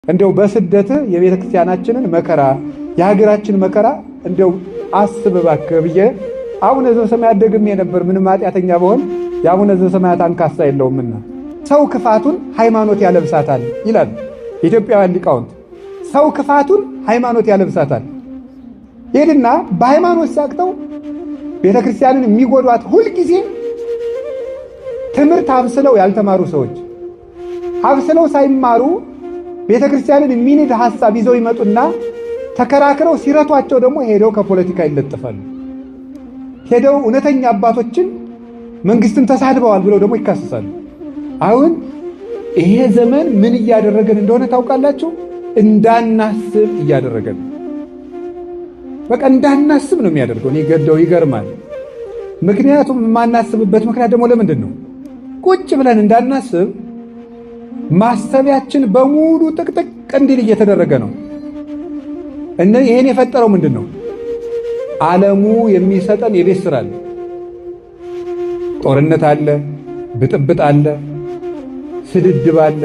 እንደው በስደት የቤተ ክርስቲያናችንን መከራ የሀገራችን መከራ እንደው አስብ እባክህ ብዬ አቡነ ዘበሰማያት ደግሜ ነበር። ምንም ኃጢአተኛ በሆን የአቡነ ዘበሰማያት አንካሳ የለውምና ሰው ክፋቱን ሃይማኖት ያለብሳታል ይላል የኢትዮጵያውያን ሊቃውንት። ሰው ክፋቱን ሃይማኖት ያለብሳታል ይሄድና በሃይማኖት ሳቅተው ቤተ ክርስቲያንን የሚጎዷት ሁልጊዜ ትምህርት አብስለው ያልተማሩ ሰዎች አብስለው ሳይማሩ ቤተ ክርስቲያንን የሚንድ ሐሳብ ይዘው ይመጡና ተከራክረው ሲረቷቸው ደግሞ ሄደው ከፖለቲካ ይለጥፋሉ። ሄደው እውነተኛ አባቶችን መንግስትን ተሳድበዋል ብለው ደግሞ ይካሰሳሉ። አሁን ይሄ ዘመን ምን እያደረገን እንደሆነ ታውቃላችሁ? እንዳናስብ እያደረገን። በቃ እንዳናስብ ነው የሚያደርገው። እኔ ገደው ይገርማል። ምክንያቱም የማናስብበት ምክንያት ደግሞ ለምንድን ነው? ቁጭ ብለን እንዳናስብ ማሰቢያችን በሙሉ ጥቅጥቅ እንዲል እየተደረገ ነው። ይሄን የፈጠረው ምንድን ነው? ዓለሙ የሚሰጠን የቤት ስራ አለ። ጦርነት አለ፣ ብጥብጥ አለ፣ ስድድብ አለ።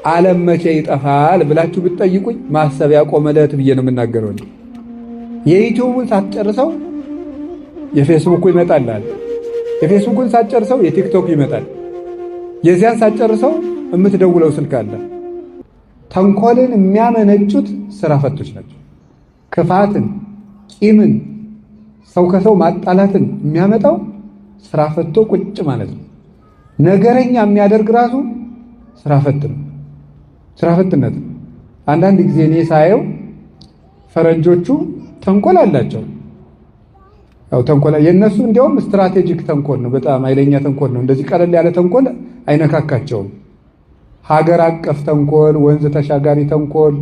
ዓለም መቼ ይጠፋል ብላችሁ ብትጠይቁኝ ማሰቢያ ቆመለት ብዬ ነው የምናገረው። የዩቲዩብን ሳትጨርሰው የፌስቡኩ ይመጣል። የፌስቡኩን ሳትጨርሰው የቲክቶክ ይመጣል። የዚያን ሳትጨርሰው የምትደውለው ስልክ አለ። ተንኮልን የሚያመነጩት ስራ ፈቶች ናቸው። ክፋትን፣ ቂምን፣ ሰው ከሰው ማጣላትን የሚያመጣው ስራ ፈቶ ቁጭ ማለት ነው። ነገረኛ የሚያደርግ ራሱ ስራ ፈት ነው። ስራ ፈትነት ነው። አንዳንድ ጊዜ እኔ ሳየው ፈረንጆቹ ተንኮል አላቸው። ያው ተንኮል የነሱ እንዲያውም ስትራቴጂክ ተንኮል ነው። በጣም ኃይለኛ ተንኮል ነው። እንደዚህ ቀለል ያለ ተንኮል አይነካካቸውም። ሀገር አቀፍ ተንኮል፣ ወንዝ ተሻጋሪ ተንኮል፣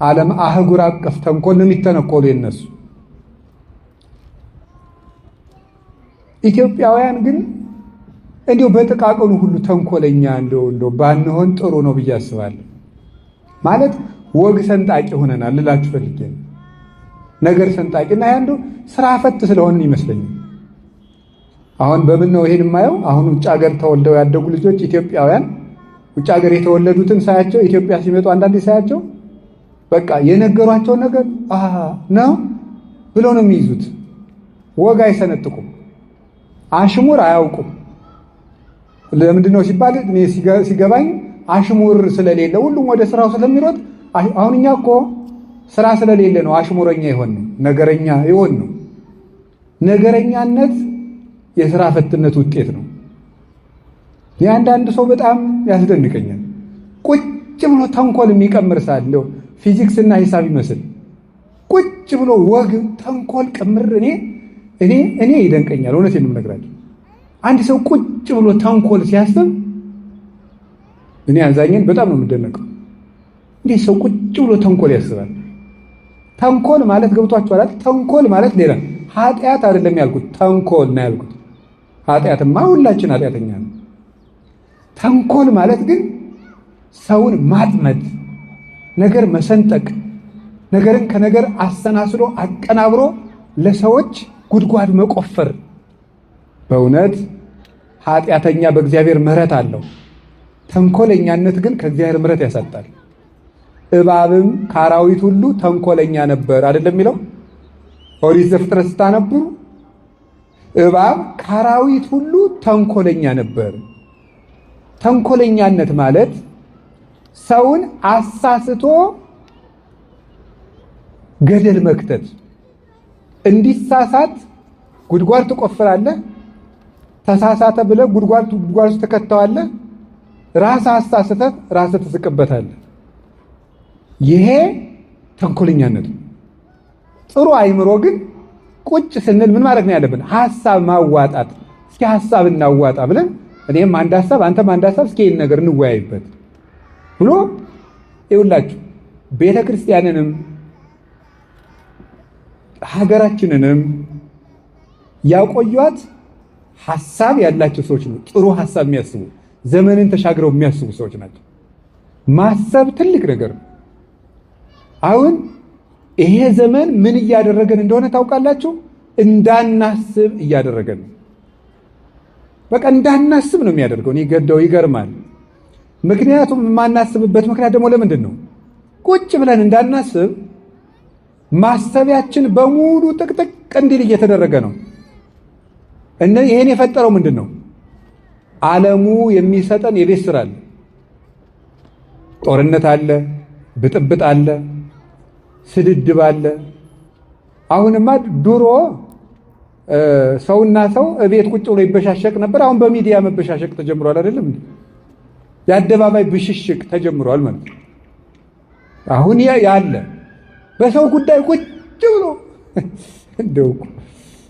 ዓለም አህጉር አቀፍ ተንኮል ነው የሚተነኮሉ የነሱ። ኢትዮጵያውያን ግን እንዲሁ በጥቃቅኑ ሁሉ ተንኮለኛ እንደው ባንሆን ጥሩ ነው ብዬ አስባለሁ። ማለት ወግ ሰንጣቂ ሆነናል ልላችሁ ፈልጌ ነው። ነገር ሰንጣቂና ያንዱ ስራ ፈት ስለሆንን ይመስለኛል። አሁን በምን ነው ይሄን የማየው? አሁን ውጭ ሀገር ተወልደው ያደጉ ልጆች ኢትዮጵያውያን ውጭ ሀገር የተወለዱትን ሳያቸው ኢትዮጵያ ሲመጡ አንዳንዴ ሳያቸው በቃ የነገሯቸው ነገር ነው ብለው ነው የሚይዙት። ወግ አይሰነጥቁም፣ አሽሙር አያውቁም። ለምንድን ነው ሲባል እኔ ሲገባኝ አሽሙር ስለሌለ ሁሉም ወደ ስራው ስለሚሮጥ። አሁን እኛ እኮ ስራ ስለሌለ ነው አሽሙረኛ ይሆን ነው ነገረኛ ይሆን ነው። ነገረኛነት የስራ ፈትነት ውጤት ነው። የአንዳንድ ሰው በጣም ያስደንቀኛል። ቁጭ ብሎ ተንኮል የሚቀምር ሳለ ፊዚክስ እና ሂሳብ ይመስል ቁጭ ብሎ ወግ ተንኮል ቅምር እኔ ይደንቀኛል። እውነቴን ነው የምነግራችሁ። አንድ ሰው ቁጭ ብሎ ተንኮል ሲያስብ እኔ አዛኝን በጣም ነው የምደነቀው። እንዴ ሰው ቁጭ ብሎ ተንኮል ያስባል? ተንኮል ማለት ገብቷችኋል? ተንኮል ማለት ሌላ ኃጢአት አይደለም ያልኩት፣ ተንኮል ነው ያልኩት። ኃጢአትማ ሁላችን ኃጢአተኛ ነው። ተንኮል ማለት ግን ሰውን ማጥመድ፣ ነገር መሰንጠቅ፣ ነገርን ከነገር አሰናስሎ አቀናብሮ ለሰዎች ጉድጓድ መቆፈር። በእውነት ኃጢአተኛ በእግዚአብሔር ምሕረት አለው። ተንኮለኛነት ግን ከእግዚአብሔር ምሕረት ያሳጣል። እባብም ከአራዊት ሁሉ ተንኮለኛ ነበር አይደለም የሚለው ኦሪት ዘፍጥረት ስታነብሩ፣ እባብ ከአራዊት ሁሉ ተንኮለኛ ነበር። ተንኮለኛነት ማለት ሰውን አሳስቶ ገደል መክተት። እንዲሳሳት ጉድጓድ ትቆፍራለህ፣ ተሳሳተ ብለህ ጉድጓድ ውስጥ ትከተዋለህ፣ ራስህ አሳስተህ ራስህ ትስቅበታለህ። ይሄ ተንኮለኛነት ነው። ጥሩ አይምሮ ግን ቁጭ ስንል ምን ማድረግ ነው ያለብን? ሐሳብ ማዋጣት። እስኪ ሐሳብ እናዋጣ ብለን እኔም አንድ ሐሳብ አንተም አንድ ሐሳብ እስኪ ይሄን ነገር እንወያይበት ብሎ ይውላችሁ ቤተ ክርስቲያንንም ሀገራችንንም ያቆዩት ሐሳብ ያላቸው ሰዎች ነው። ጥሩ ሐሳብ የሚያስቡ ዘመንን ተሻግረው የሚያስቡ ሰዎች ናቸው። ማሰብ ትልቅ ነገር ነው። አሁን ይሄ ዘመን ምን እያደረገን እንደሆነ ታውቃላችሁ? እንዳናስብ እያደረገን ነው። በቃ እንዳናስብ ነው የሚያደርገው። እኔ ገደው ይገርማል። ምክንያቱም የማናስብበት ምክንያት ደግሞ ለምንድን ነው? ቁጭ ብለን እንዳናስብ ማሰቢያችን በሙሉ ጥቅጥቅ እንዲል እየተደረገ ነው። ይሄን የፈጠረው ምንድን ነው? ዓለሙ የሚሰጠን የቤት ስራ አለ። ጦርነት አለ፣ ብጥብጥ አለ፣ ስድድብ አለ። አሁንማ ድሮ ሰውና ሰው እቤት ቁጭ ብሎ ይበሻሸቅ ነበር። አሁን በሚዲያ መበሻሸቅ ተጀምሯል። አይደለም እንዴ? የአደባባይ ብሽሽቅ ተጀምሯል ማለት ነው። አሁን ያለ በሰው ጉዳይ ቁጭ ብሎ እንደው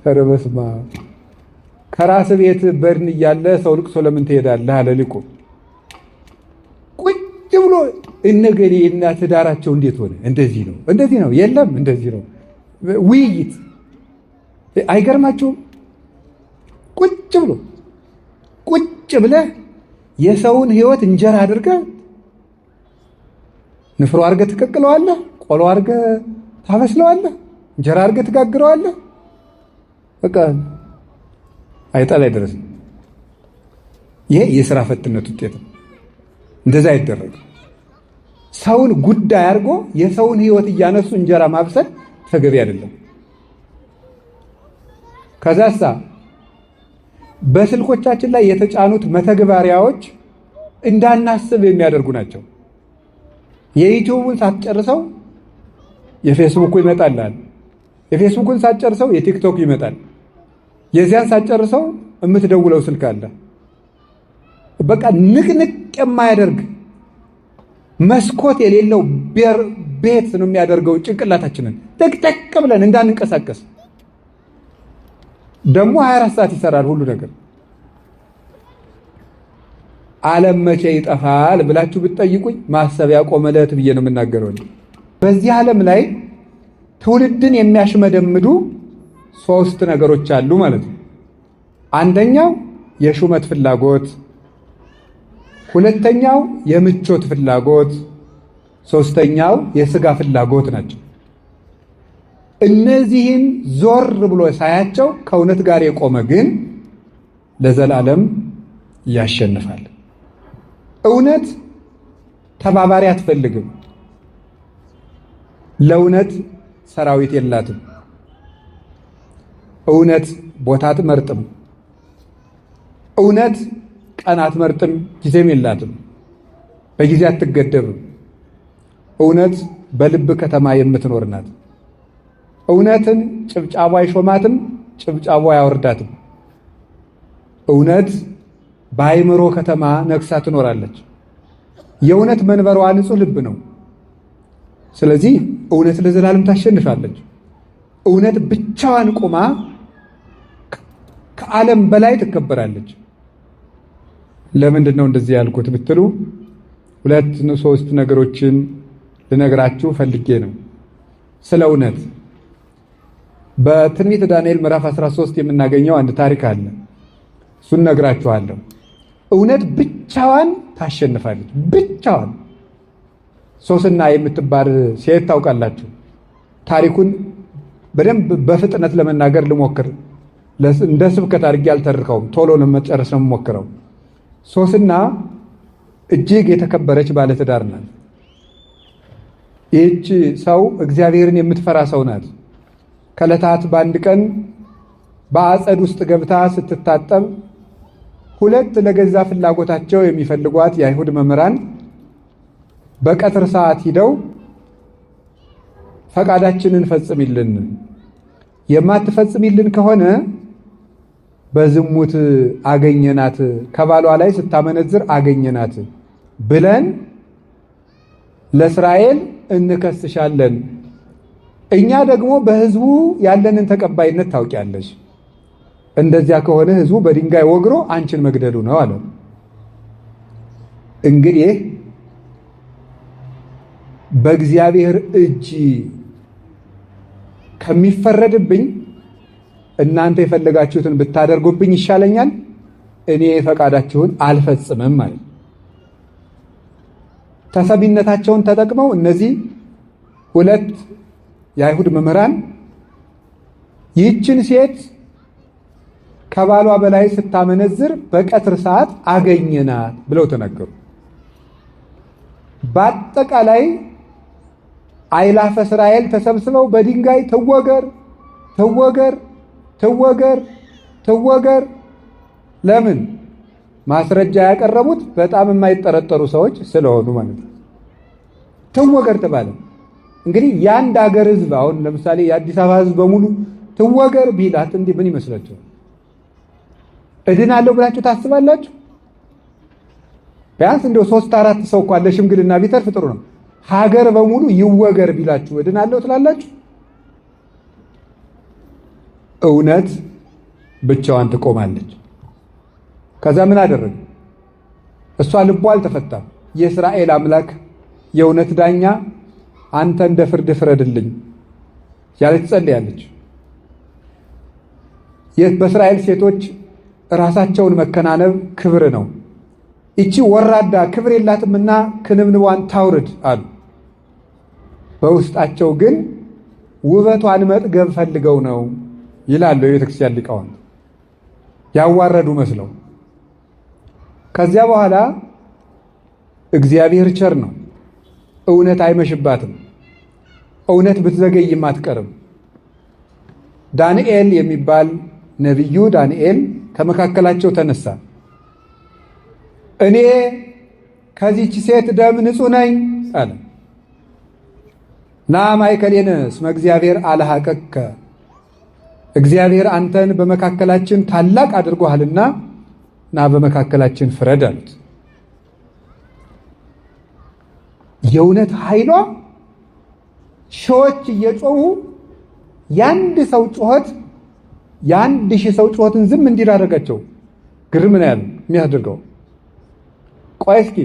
ኧረ በስመ አብ ከራስ ቤት በድን እያለ ሰው ልቅሶ ለምን ትሄዳለህ አለ ሊቁ። ቁጭ ብሎ እነገሌ እና ትዳራቸው እንዴት ሆነ? እንደዚህ ነው የለም እንደዚህ ነው ውይይት። አይገርማችሁም? ቁጭ ብለህ የሰውን ህይወት እንጀራ አድርገህ ንፍሮ አድርገህ ትቀቅለዋለህ፣ ቆሎ አድርገህ ታበስለዋለህ፣ እንጀራ አድርገህ ትጋግረዋለህ። በቃ አይጣል አይደረስም። ይሄ የሥራ ፈትነት ውጤት ነው። እንደዛ አይደረግም። ሰውን ጉዳይ አድርጎ የሰውን ህይወት እያነሱ እንጀራ ማብሰል ተገቢ አይደለም። ከዛሳ በስልኮቻችን ላይ የተጫኑት መተግበሪያዎች እንዳናስብ የሚያደርጉ ናቸው። የዩቲዩብን ሳትጨርሰው የፌስቡክ ይመጣልሃል። የፌስቡክን ሳትጨርሰው የቲክቶክ ይመጣል። የዚያን ሳትጨርሰው የምትደውለው ስልክ አለ። በቃ ንቅንቅ የማያደርግ መስኮት የሌለው ቤት ነው የሚያደርገው ጭንቅላታችንን ጠቅጠቅ ብለን እንዳንንቀሳቀስ። ደግሞ 24 ሰዓት ይሰራል ሁሉ ነገር። ዓለም መቼ ይጠፋል ብላችሁ ብትጠይቁኝ ማሰቢያ ቆመለት ብዬ ነው የምናገረው። በዚህ ዓለም ላይ ትውልድን የሚያሽመደምዱ 3 ነገሮች አሉ ማለት ነው። አንደኛው የሹመት ፍላጎት፣ ሁለተኛው የምቾት ፍላጎት፣ ሶስተኛው የሥጋ ፍላጎት ናቸው። እነዚህን ዞር ብሎ ሳያቸው ከእውነት ጋር የቆመ ግን ለዘላለም ያሸንፋል። እውነት ተባባሪ አትፈልግም። ለእውነት ሰራዊት የላትም። እውነት ቦታ አትመርጥም። እውነት ቀን አትመርጥም፣ ጊዜም የላትም። በጊዜ አትገደብም። እውነት በልብ ከተማ የምትኖር ናት። እውነትን ጭብጫቧ አይሾማትም፣ ጭብጫቧ አያወርዳትም። እውነት በአእምሮ ከተማ ነግሳ ትኖራለች። የእውነት መንበሯ ንጹሕ ልብ ነው። ስለዚህ እውነት ለዘላለም ታሸንፋለች። እውነት ብቻዋን ቆማ ከዓለም በላይ ትከበራለች። ለምንድን ነው እንደዚህ ያልኩት ብትሉ 2-3 ነገሮችን ልነግራችሁ ፈልጌ ነው። ስለ እውነት በትንቢተ ዳንኤል ምዕራፍ 13 የምናገኘው አንድ ታሪክ አለ። እሱን ነግራችኋለሁ። እውነት ብቻዋን ታሸንፋለች። ብቻዋን። ሶስና የምትባል ሴት ታውቃላችሁ። ታሪኩን በደንብ በፍጥነት ለመናገር ልሞክር። እንደ ስብከት አድርጌ አልተርከውም፣ ቶሎ ለመጨረስ ነው የምሞክረው። ሶስና እጅግ የተከበረች ባለትዳር ናት። ይህች ሰው እግዚአብሔርን የምትፈራ ሰው ናት። ከዕለታት በአንድ ቀን በአጸድ ውስጥ ገብታ ስትታጠብ 2 ለገዛ ፍላጎታቸው የሚፈልጓት የአይሁድ መምህራን በቀትር ሰዓት ሂደው ፈቃዳችንን ፈጽሚልን፣ የማትፈጽሚልን ከሆነ በዝሙት አገኘናት፣ ከባሏ ላይ ስታመነዝር አገኘናት ብለን ለእስራኤል እንከስሻለን። እኛ ደግሞ በሕዝቡ ያለንን ተቀባይነት ታውቂያለሽ። እንደዚያ ከሆነ ሕዝቡ በድንጋይ ወግሮ አንቺን መግደሉ ነው አለ። እንግዲህ በእግዚአብሔር እጅ ከሚፈረድብኝ እናንተ የፈለጋችሁትን ብታደርጉብኝ ይሻለኛል፣ እኔ ፈቃዳችሁን አልፈጽምም ማለት። ተሰቢነታቸውን ተጠቅመው እነዚህ 2 የአይሁድ መምህራን ይህችን ሴት ከባሏ በላይ ስታመነዝር በቀትር ሰዓት አገኘናት ብለው ተናገሩ። በአጠቃላይ አእላፈ እስራኤል ተሰብስበው በድንጋይ ትወገር ትወገር ትወገር ትወገር። ለምን? ማስረጃ ያቀረቡት በጣም የማይጠረጠሩ ሰዎች ስለሆኑ ማለት ነው። ትወገር ተባለ። እንግዲህ የአንድ ሀገር ህዝብ አሁን ለምሳሌ የአዲስ አበባ ህዝብ በሙሉ ትወገር ቢላት እንዲህ ምን ይመስላችኋል? እድናለሁ ብላችሁ ታስባላችሁ? ቢያንስ እንደው 3-4 ሰው እንኳን ለሽምግልና ቢተርፍ ጥሩ ነው። ሀገር በሙሉ ይወገር ቢላችሁ እድናለሁ ትላላችሁ? እውነት ብቻዋን ትቆማለች። ከዛ ምን አደረገ? እሷ ልቧ አልተፈታም። የእስራኤል አምላክ የእውነት ዳኛ አንተ እንደ ፍርድ ፍረድልኝ ያለች ጸልያለች። በእስራኤል ሴቶች ራሳቸውን መከናነብ ክብር ነው። እቺ ወራዳ ክብር የላትምና ክንብንቧን ታውርድ አሉ። በውስጣቸው ግን ውበቷን መጥገብ ፈልገው ነው ይላሉ የቤተክርስቲያን ሊቃውንት፣ ያዋረዱ መስለው። ከዚያ በኋላ እግዚአብሔር ቸር ነው። እውነት አይመሽባትም። እውነት ብትዘገይም አትቀርም። ዳንኤል የሚባል ነቢዩ ዳንኤል ከመካከላቸው ተነሳ። እኔ ከዚች ሴት ደም ንጹሕ ነኝ አለ። ና ማእከሌነ እስመ እግዚአብሔር አልሃቀከ፣ እግዚአብሔር አንተን በመካከላችን ታላቅ አድርጎሃልና ና በመካከላችን ፍረድ አሉት። የእውነት ኃይሏ ሺዎች እየጮሁ የአንድ ሰው ጩኸት የ1000 ሰው ጩኸትን ዝም እንዲል አደረጋቸው። ግርም ነው ያለው የሚያደርገው። ቆይ እስኪ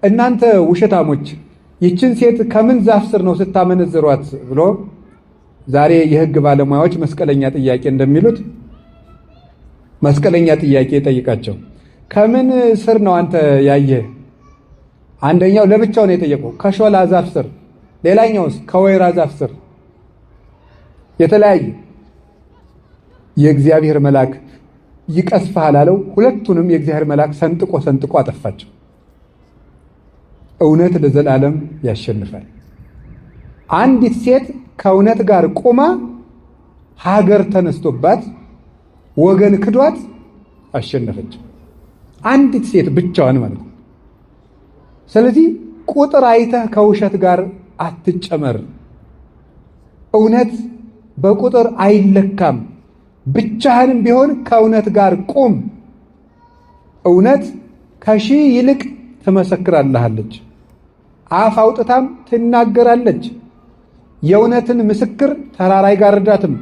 እናንተ ውሸታሞች ይችን ሴት ከምን ዛፍ ስር ነው ስታመነዝሯት ብሎ ዛሬ የሕግ ባለሙያዎች መስቀለኛ ጥያቄ እንደሚሉት መስቀለኛ ጥያቄ ጠይቃቸው። ከምን ስር ነው አንተ ያየህ? አንደኛው ለብቻው ነው የጠየቀው፣ ከሾላ ዛፍ ስር። ሌላኛውስ ከወይራ ዛፍ ስር። የተለያየ የእግዚአብሔር መልአክ ይቀስፍሃል አለው። ሁለቱንም የእግዚአብሔር መልአክ ሰንጥቆ ሰንጥቆ አጠፋቸው። እውነት ለዘላለም ያሸንፋል። አንዲት ሴት ከእውነት ጋር ቆማ ሀገር ተነስቶባት ወገን ክዷት አሸነፈች። አንዲት ሴት ብቻዋን ማለት ነው። ስለዚህ ቁጥር አይተህ ከውሸት ጋር አትጨመር። እውነት በቁጥር አይለካም። ብቻህንም ቢሆን ከእውነት ጋር ቁም። እውነት ከሺህ ይልቅ ትመሰክራለች፣ አፍ አውጥታም ትናገራለች። የእውነትን ምስክር ተራራ አይጋርዳትም፣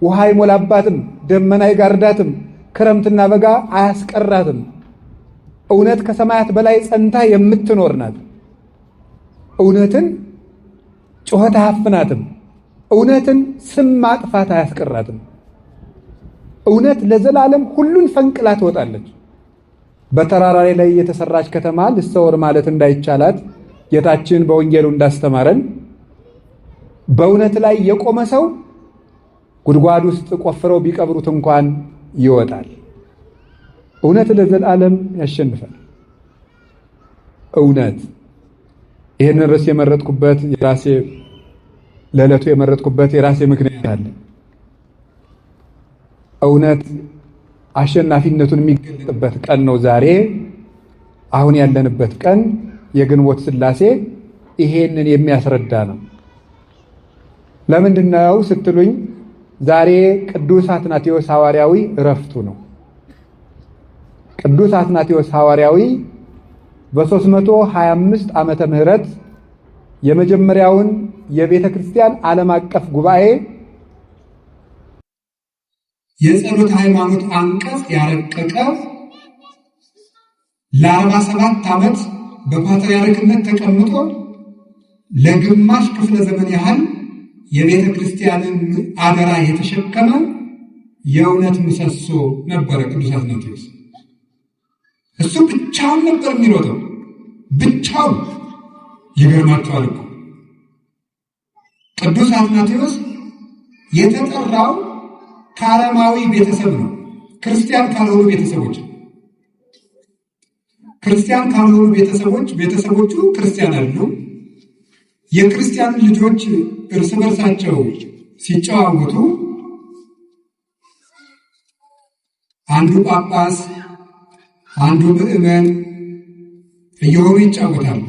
ውሃ አይሞላባትም፣ ደመና አይጋርዳትም፣ ክረምትና በጋ አያስቀራትም። እውነት ከሰማያት በላይ ጸንታ የምትኖር ናት። እውነትን ጩኸት አያፍናትም። እውነትን ስም ማጥፋት አያስቀራትም። እውነት ለዘላለም ሁሉን ፈንቅላ ትወጣለች። በተራራ ላይ የተሰራች ከተማ ልትሰወር ማለት እንዳይቻላት ጌታችን በወንጌሉ እንዳስተማረን በእውነት ላይ የቆመ ሰው ጉድጓድ ውስጥ ቆፍረው ቢቀብሩት እንኳን ይወጣል። እውነት ለዘላለም ያሸንፋል። እውነት ይህንን ርዕስ የመረጥኩበት የራሴ ለዕለቱ የመረጥኩበት የራሴ ምክንያት አለ። እውነት አሸናፊነቱን የሚገለጥበት ቀን ነው ዛሬ። አሁን ያለንበት ቀን የግንቦት ሥላሴ ይሄንን የሚያስረዳ ነው። ለምንድን ነው ስትሉኝ፣ ዛሬ ቅዱስ አትናቴዎስ ሐዋርያዊ ዕረፍቱ ነው። ቅዱስ አትናቴዎስ ሐዋርያዊ በ325 ዓመተ ምህረት የመጀመሪያውን የቤተ ክርስቲያን ዓለም አቀፍ ጉባኤ የጸሎት ሃይማኖት አንቀጽ ያረቀቀ ለ47 ዓመት በፓትርያርክነት ተቀምጦ ለግማሽ ክፍለ ዘመን ያህል የቤተ ክርስቲያንን አደራ የተሸከመ የእውነት ምሰሶ ነበረ ቅዱስ አትናቴዎስ። እሱ ብቻውን ነበር የሚሮጠው፣ ብቻውን። ይገርማቸዋል እኮ ቅዱስ አትናቴዎስ የተጠራው ከአረማዊ ቤተሰብ ነው። ክርስቲያን ካልሆኑ ቤተሰቦች ቤተሰቦቹ ክርስቲያን አይደሉም። የክርስቲያን ልጆች እርስ በርሳቸው ሲጨዋወቱ አንዱ ጳጳስ አንዱ ምዕመን እየሆኑ ይጫወታሉ።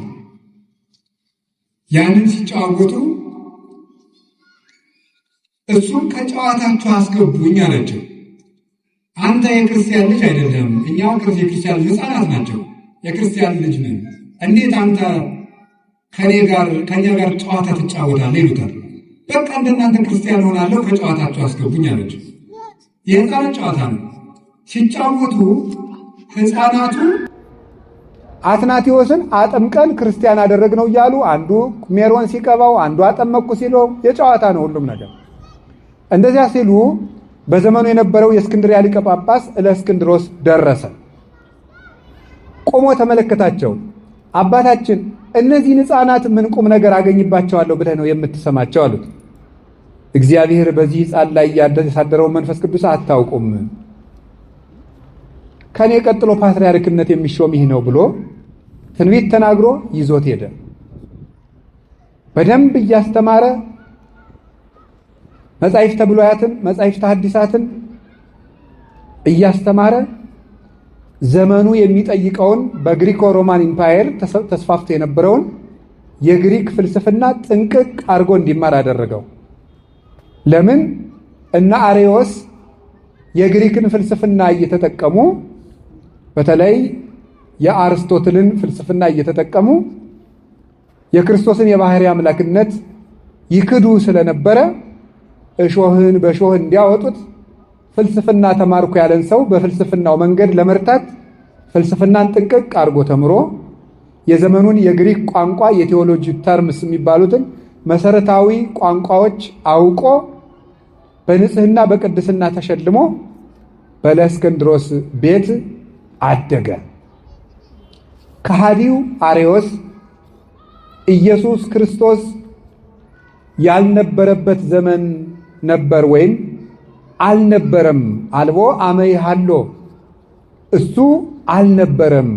ያንን ሲጫወቱ እሱም ከጨዋታቸው አስገቡኝ አላቸው። አንተ የክርስቲያን ልጅ አይደለም፣ እኛ የክርስቲያን ሕፃናት ናቸው፣ የክርስቲያን ልጅ ነን። እንዴት አንተ ከኛ ጋር ጨዋታ ትጫወታለህ? ይሉታል። በቃ እንደናንተ ክርስቲያን ሆናለሁ፣ ከጨዋታቸው አስገቡኝ አላቸው። የሕፃናት ጨዋታ ነው። ሲጫወቱ ሕፃናቱ አትናቴዎስን አጥምቀን ክርስቲያን አደረግነው እያሉ አንዱ ሜሮን ሲቀባው፣ አንዱ አጠመቅኩ ሲለው የጨዋታ ነው ሁሉም ነገር። እንደዚያ ሲሉ በዘመኑ የነበረው የእስክንድርያ ሊቀ ጳጳስ እለእስክንድሮስ ደረሰ። ቆሞ ተመለከታቸው። አባታችን እነዚህን ሕፃናት ምን ቁም ነገር አገኝባቸዋለሁ ብለህ ነው የምትሰማቸው? አሉት። እግዚአብሔር በዚህ ሕፃን ላይ ያሳደረውን መንፈስ ቅዱስ አታውቁም፣ ከኔ ቀጥሎ ፓትርያርክነት የሚሾም ይህ ነው ብሎ ትንቢት ተናግሮ ይዞት ሄደ። በደንብ እያስተማረ መጻሕፍተ ብሉያትን መጻሕፍተ ሐዲሳትን እያስተማረ ዘመኑ የሚጠይቀውን በግሪኮ ሮማን ኢምፓየር ተስፋፍቶ የነበረውን የግሪክ ፍልስፍና ጥንቅቅ አድርጎ እንዲማር አደረገው። ለምን? እነ አሬዎስ የግሪክን ፍልስፍና እየተጠቀሙ በተለይ የአርስቶትልን ፍልስፍና እየተጠቀሙ የክርስቶስን የባህሪ አምላክነት ይክዱ ስለነበረ እሾህን በሾህ እንዲያወጡት ፍልስፍና ተማርኩ ያለን ሰው በፍልስፍናው መንገድ ለመርታት ፍልስፍናን ጥንቅቅ አድርጎ ተምሮ የዘመኑን የግሪክ ቋንቋ የቴዎሎጂ ተርምስ የሚባሉትን መሰረታዊ ቋንቋዎች አውቆ በንጽህና በቅድስና ተሸልሞ በእለእስክንድሮስ ቤት አደገ። ከሃዲው አሬዎስ ኢየሱስ ክርስቶስ ያልነበረበት ዘመን ነበር ወይም አልነበረም። አልቦ አመይሃሎ እሱ አልነበረም።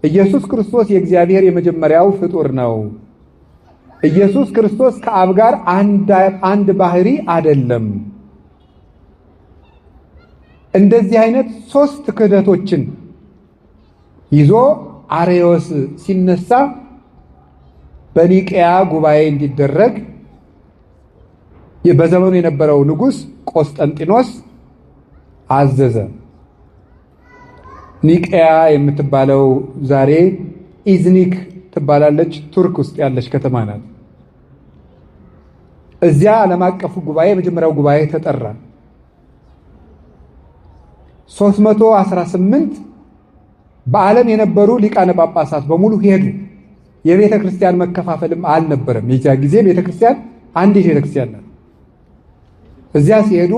ኢየሱስ ክርስቶስ የእግዚአብሔር የመጀመሪያው ፍጡር ነው። ኢየሱስ ክርስቶስ ከአብ ጋር አንድ ባህሪ አይደለም። እንደዚህ አይነት ሶስት ክህደቶችን ይዞ አሬዎስ ሲነሳ በኒቅያ ጉባኤ እንዲደረግ በዘመኑ የነበረው ንጉሥ ቆስጠንጢኖስ አዘዘ። ኒቅያ የምትባለው ዛሬ ኢዝኒክ ትባላለች፣ ቱርክ ውስጥ ያለች ከተማ ናት። እዚያ ዓለም አቀፉ ጉባኤ የመጀመሪያው ጉባኤ ተጠራ። 318 በዓለም የነበሩ ሊቃነ ጳጳሳት በሙሉ ሄዱ። የቤተ ክርስቲያን መከፋፈልም አልነበረም። የዚያ ጊዜ ቤተ ክርስቲያን አንዲት ቤተ ክርስቲያን ናት። እዚያ ሲሄዱ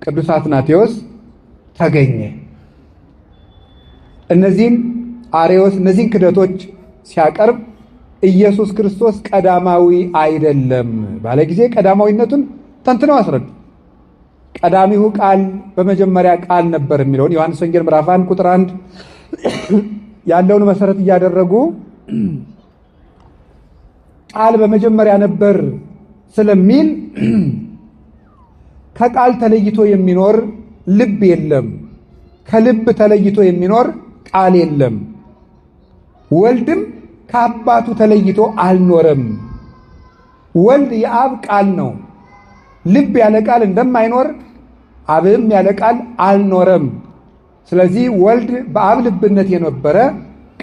ቅዱስ አትናቴዎስ ተገኘ። እነዚህን ክህደቶች ሲያቀርብ ኢየሱስ ክርስቶስ ቀዳማዊ አይደለም ባለ ጊዜ ቀዳማዊነቱን ተንትነው አስረዱ። ቀዳሚው ቃል በመጀመሪያ ቃል ነበር የሚለውን ዮሐንስ ወንጌል ምዕራፍ 1 ቁጥር 1 ያለውን መሰረት እያደረጉ ቃል በመጀመሪያ ነበር ስለሚል ከቃል ተለይቶ የሚኖር ልብ የለም፣ ከልብ ተለይቶ የሚኖር ቃል የለም። ወልድም ከአባቱ ተለይቶ አልኖረም። ወልድ የአብ ቃል ነው። ልብ ያለ ቃል እንደማይኖር አብም ያለ ቃል አልኖረም። ስለዚህ ወልድ በአብ ልብነት የነበረ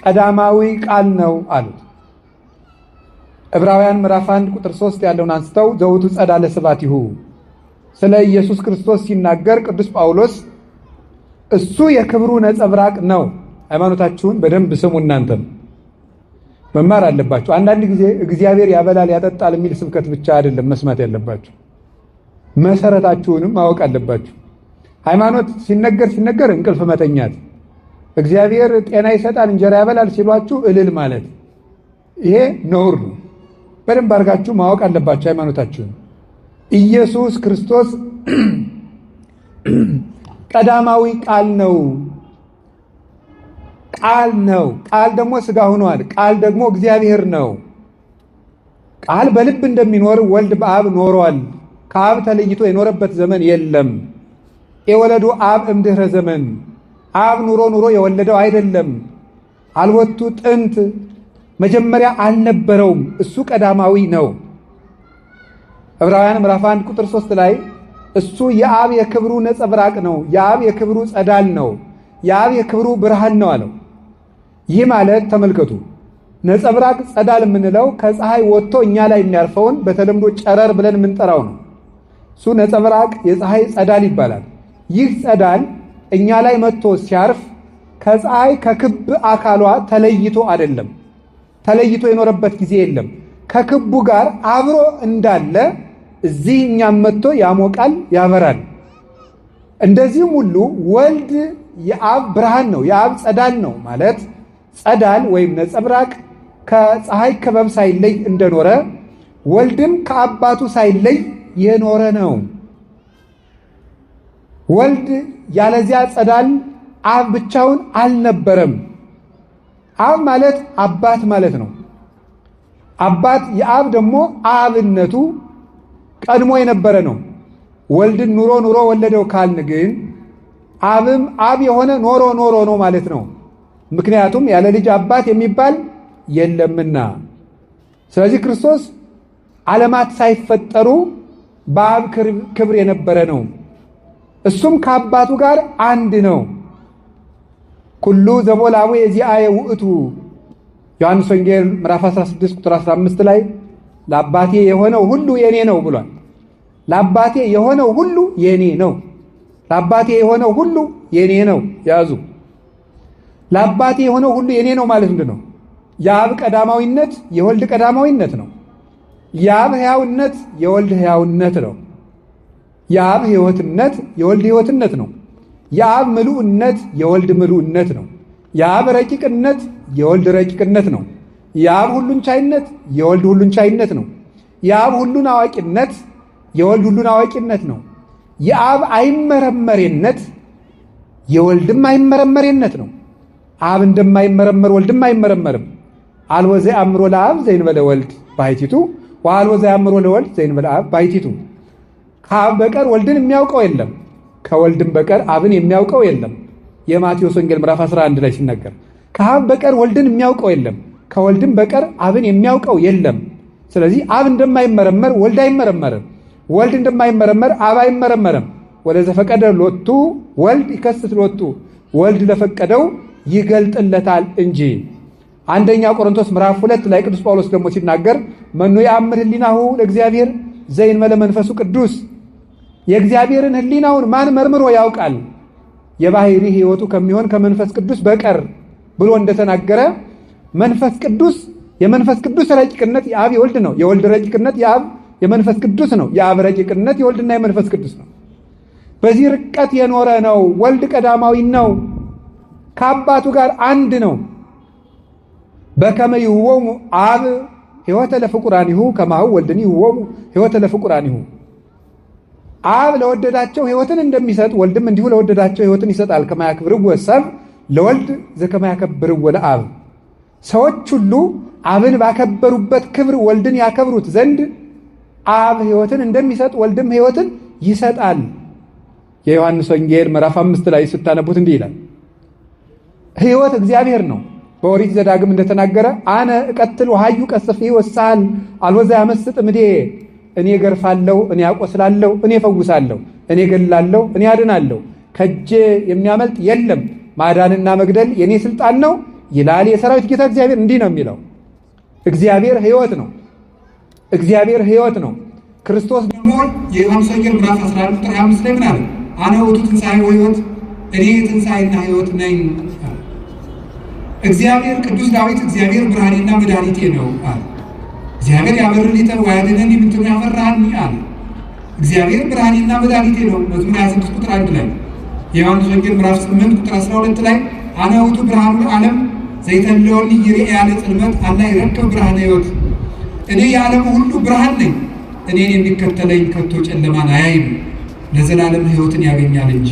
ቀዳማዊ ቃል ነው አሉት። ዕብራውያን ምዕራፍ 1 ቁጥር 3 ያለውን አንስተው ዘውቱ ጸዳለ ስብሐቲሁ ስለ ኢየሱስ ክርስቶስ ሲናገር ቅዱስ ጳውሎስ እሱ የክብሩ ነጸብራቅ ነው። ሃይማኖታችሁን በደንብ ስሙ። እናንተም መማር አለባችሁ። አንዳንድ ጊዜ እግዚአብሔር ያበላል ያጠጣል የሚል ስብከት ብቻ አይደለም መስማት ያለባችሁ፣ መሰረታችሁንም ማወቅ አለባችሁ። ሃይማኖት ሲነገር እንቅልፍ መተኛት፣ እግዚአብሔር ጤና ይሰጣል እንጀራ ያበላል ሲሏችሁ እልል ማለት፣ ይሄ ነውር ነው። በደንብ አድርጋችሁ ማወቅ አለባችሁ ሃይማኖታችሁን። ኢየሱስ ክርስቶስ ቀዳማዊ ቃል ነው። ቃል ነው። ቃል ደግሞ ሥጋ ሆኗል። ቃል ደግሞ እግዚአብሔር ነው። ቃል በልብ እንደሚኖር ወልድ በአብ ኖሯል። ከአብ ተለይቶ የኖረበት ዘመን የለም። የወለዱ አብ እምድኅረ ዘመን አብ ኑሮ የወለደው አይደለም። አልወቱ ጥንት መጀመሪያ አልነበረውም፣ እሱ ቀዳማዊ ነው። ዕብራውያን ምዕራፍ 1 ቁጥር 3 ላይ እሱ የአብ የክብሩ ነጸብራቅ ነው፣ የአብ የክብሩ ጸዳል ነው፣ የአብ የክብሩ ብርሃን ነው አለው። ይህ ማለት ተመልከቱ፣ ነጸብራቅ ጸዳል የምንለው ከፀሐይ ወጥቶ እኛ ላይ የሚያርፈውን በተለምዶ ጨረር ብለን የምንጠራው ነው። እሱ ነጸብራቅ የፀሐይ ጸዳል ይባላል። ይህ ጸዳል እኛ ላይ መጥቶ ሲያርፍ ከፀሐይ ከክብ አካሏ ተለይቶ አይደለም፣ ተለይቶ የኖረበት ጊዜ የለም። ከክቡ ጋር አብሮ እንዳለ እዚህ እኛም መጥቶ ያሞቃል፣ ያበራል። እንደዚህም ሁሉ ወልድ የአብ ብርሃን ነው፣ የአብ ጸዳል ነው ማለት ጸዳል ወይም ነጸብራቅ ከፀሐይ ክበብ ሳይለይ እንደኖረ ወልድም ከአባቱ ሳይለይ የኖረ ነው። ወልድ ያለዚያ ጸዳል አብ ብቻውን አልነበረም። አብ ማለት አባት ማለት ነው። አባት የአብ ደግሞ አብነቱ ቀድሞ የነበረ ነው። ወልድን ኑሮ ወለደው ካልን ግን አብም አብ የሆነ ኖሮ ነው ማለት ነው። ምክንያቱም ያለ ልጅ አባት የሚባል የለምና። ስለዚህ ክርስቶስ ዓለማት ሳይፈጠሩ በአብ ክብር የነበረ ነው። እሱም ከአባቱ ጋር አንድ ነው። ኩሉ ዘቦላዊ የዚአየ ውእቱ ዮሐንስ ወንጌል ምዕራፍ 16 ቁጥር 15 ላይ ለአባቴ የሆነው ሁሉ የኔ ነው ብሏል። ለአባቴ የሆነው ሁሉ የኔ ነው። ለአባቴ የሆነው ሁሉ የኔ ነው። ያዙ። ለአባቴ የሆነው ሁሉ የኔ ነው ማለት ምንድን ነው? የአብ ቀዳማዊነት የወልድ ቀዳማዊነት ነው። የአብ ሕያውነት የወልድ ሕያውነት ነው። የአብ ሕይወትነት የወልድ ሕይወትነት ነው። የአብ ምሉዕነት የወልድ ምሉዕነት ነው። የአብ ረቂቅነት የወልድ ረቂቅነት ነው። የአብ ሁሉን ቻይነት የወልድ ሁሉን ቻይነት ነው። የአብ ሁሉን አዋቂነት የወልድ ሁሉን አዋቂነት ነው። የአብ አይመረመሬነት የወልድም አይመረመሬነት ነው። አብ እንደማይመረመር ወልድም አይመረመርም። አልቦ ዘአምሮ ለአብ ዘእንበለ ወልድ ባሕቲቱ ወአልቦ ዘአምሮ ለወልድ ዘእንበለ አብ ባሕቲቱ። ከአብ በቀር ወልድን የሚያውቀው የለም፣ ከወልድም በቀር አብን የሚያውቀው የለም። የማቴዎስ ወንጌል ምዕራፍ 11 ላይ ሲናገር ከአብ በቀር ወልድን የሚያውቀው የለም፣ ከወልድም በቀር አብን የሚያውቀው የለም። ስለዚህ አብ እንደማይመረመር ወልድ አይመረመርም፣ ወልድ እንደማይመረመር አብ አይመረመርም። ወለዘፈቀደ ሎቱ ወልድ ይከስት ሎቱ፣ ወልድ ለፈቀደው ይገልጥለታል እንጂ። አንደኛ ቆሮንቶስ ምዕራፍ 2 ላይ ቅዱስ ጳውሎስ ደግሞ ሲናገር መኑ ያአምር ሕሊናሁ ለእግዚአብሔር ዘእንበለ መንፈሱ ቅዱስ፣ የእግዚአብሔርን ሕሊናውን ማን መርምሮ ያውቃል የባሕሪ ሕይወቱ ከሚሆን ከመንፈስ ቅዱስ በቀር ብሎ እንደተናገረ መንፈስ ቅዱስ የመንፈስ ቅዱስ ረቂቅነት የአብ የወልድ ነው። የወልድ ረቂቅነት የአብ የመንፈስ ቅዱስ ነው። የአብ ረቂቅነት የወልድና የመንፈስ ቅዱስ ነው። በዚህ ርቀት የኖረ ነው። ወልድ ቀዳማዊ ነው። ከአባቱ ጋር አንድ ነው። በከመ ይሁቦሙ አብ ሕይወተ ለፍቁራኒሁ ከማሁ ወልድኒ ይሁቦሙ ሕይወተ ለፍቁራኒሁ። አብ ለወደዳቸው ሕይወትን እንደሚሰጥ ወልድም እንዲሁ ለወደዳቸው ሕይወትን ይሰጣል። ከማያክብርዎ ሰብእ ለወልድ ዘከማያከብርዎ ለአብ። ሰዎች ሁሉ አብን ባከበሩበት ክብር ወልድን ያከብሩት ዘንድ አብ ሕይወትን እንደሚሰጥ ወልድም ሕይወትን ይሰጣል። የዮሐንስ ወንጌል ምዕራፍ 5 ላይ ስታነቡት እንዲህ ይላል፣ ሕይወት እግዚአብሔር ነው። በኦሪት ዘዳግም እንደተናገረ አነ እቀትል ወሃዩ ቀስፍ ወሳል አልወዛ ያመስጥ ምዴ፣ እኔ ገርፋለሁ፣ እኔ አቆስላለሁ፣ እኔ ፈውሳለሁ፣ እኔ ገላለሁ፣ እኔ አድናለሁ፣ ከእጄ የሚያመልጥ የለም፣ ማዳንና መግደል የኔ ስልጣን ነው ይላል የሰራዊት ጌታ እግዚአብሔር። እንዲህ ነው የሚለው። እግዚአብሔር ሕይወት ነው። እግዚአብሔር ሕይወት ነው። ክርስቶስ ደግሞ የዮሐንስ ወንጌል ምዕራፍ 11 ቁጥር 25 ላይ ምን አለ? አነ ውእቱ ትንሣኤ ወሕይወት፣ እኔ ትንሣኤና ሕይወት ነኝ። እግዚአብሔር ቅዱስ ዳዊት እግዚአብሔር ብርሃኔና መድኃኒቴ ነው አለ። እግዚአብሔር ያበርህ ሊተ ወያድኅነኒ እምንትኑ ያፈራሃኒ አለ። እግዚአብሔር ብርሃኔና መድኃኒቴ ነው። መዝሙር 26 ቁጥር 1 ላይ የዮሐንስ ወንጌል ምዕራፍ 8 ቁጥር 12 ላይ አነ ውእቱ ብርሃኑ ዓለም ዘይተለወኒ ይርኤያ ለጽልመት አላ ይረክብ ብርሃነ ሕይወት፣ እኔ የዓለሙ ሁሉ ብርሃን ነኝ፣ እኔን የሚከተለኝ ከቶ ጨለማን አያይም ለዘላለም ሕይወትን ያገኛል እንጂ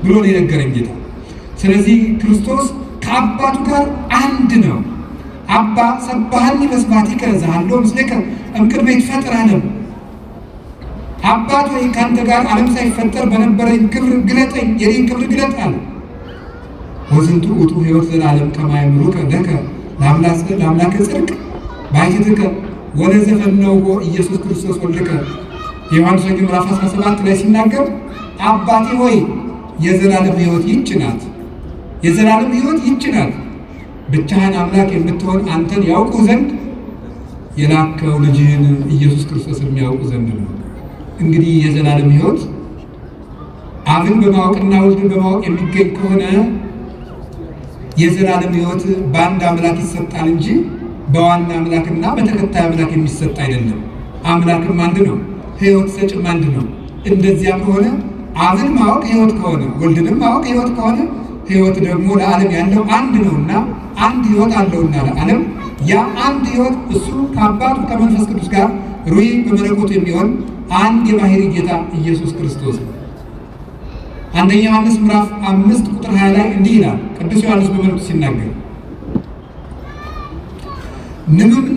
ብሎ ነው የነገረኝ ጌታ። ስለዚህ ክርስቶስ ከአባቱ ጋር አንድ ነው። አባ ሰባህኒ በስብሐቲከ ዘሃሎ ምስሌከ እምቅድመ ይትፈጠር ዓለም። አባት ሆይ ከአንተ ጋር ዓለም ሳይፈጠር በነበረኝ ክብር ግለጠኝ፣ የኔን ክብር ግለጥ አለ። ወዝንቱ ውእቱ ሕይወት ዘላለም ከመ ያእምሩከ ለከ ለአምላከ ጽድቅ ባሕቲትከ ወለዘፈነውዎ ኢየሱስ ክርስቶስ ወልድከ። የዮሐንስ ወንጌል ምዕራፍ 17 ላይ ሲናገር አባቴ ሆይ የዘላለም ሕይወት ይህች ናት፣ የዘላለም ሕይወት ይህች ናት፣ ብቻህን አምላክ የምትሆን አንተን ያውቁ ዘንድ የላከው ልጅህን ኢየሱስ ክርስቶስን የሚያውቁ ዘንድ ነው። እንግዲህ የዘላለም ሕይወት አብን በማወቅና ወልድን በማወቅ የሚገኝ ከሆነ የዘላለም ሕይወት በአንድ አምላክ ይሰጣል እንጂ በዋና አምላክና በተከታይ አምላክ የሚሰጥ አይደለም። አምላክም አንድ ነው፣ ሕይወት ሰጭም አንድ ነው። እንደዚያ ከሆነ አብን ማወቅ ሕይወት ከሆነ ወልድንም ማወቅ ሕይወት ከሆነ ሕይወት ደግሞ ለዓለም ያለው አንድ ነውና አንድ ሕይወት አለውና ለዓለም ያ አንድ ሕይወት እሱ ከአባቱ ከመንፈስ ቅዱስ ጋር ሩይ በመለኮቱ የሚሆን አንድ የባሕርይ ጌታ ኢየሱስ ክርስቶስ ነው። አንደኛ ዮሐንስ ምዕራፍ 5 ቁጥር 20 ላይ እንዲህ ይላል ቅዱስ ዮሐንስ በመልእክቱ ሲናገር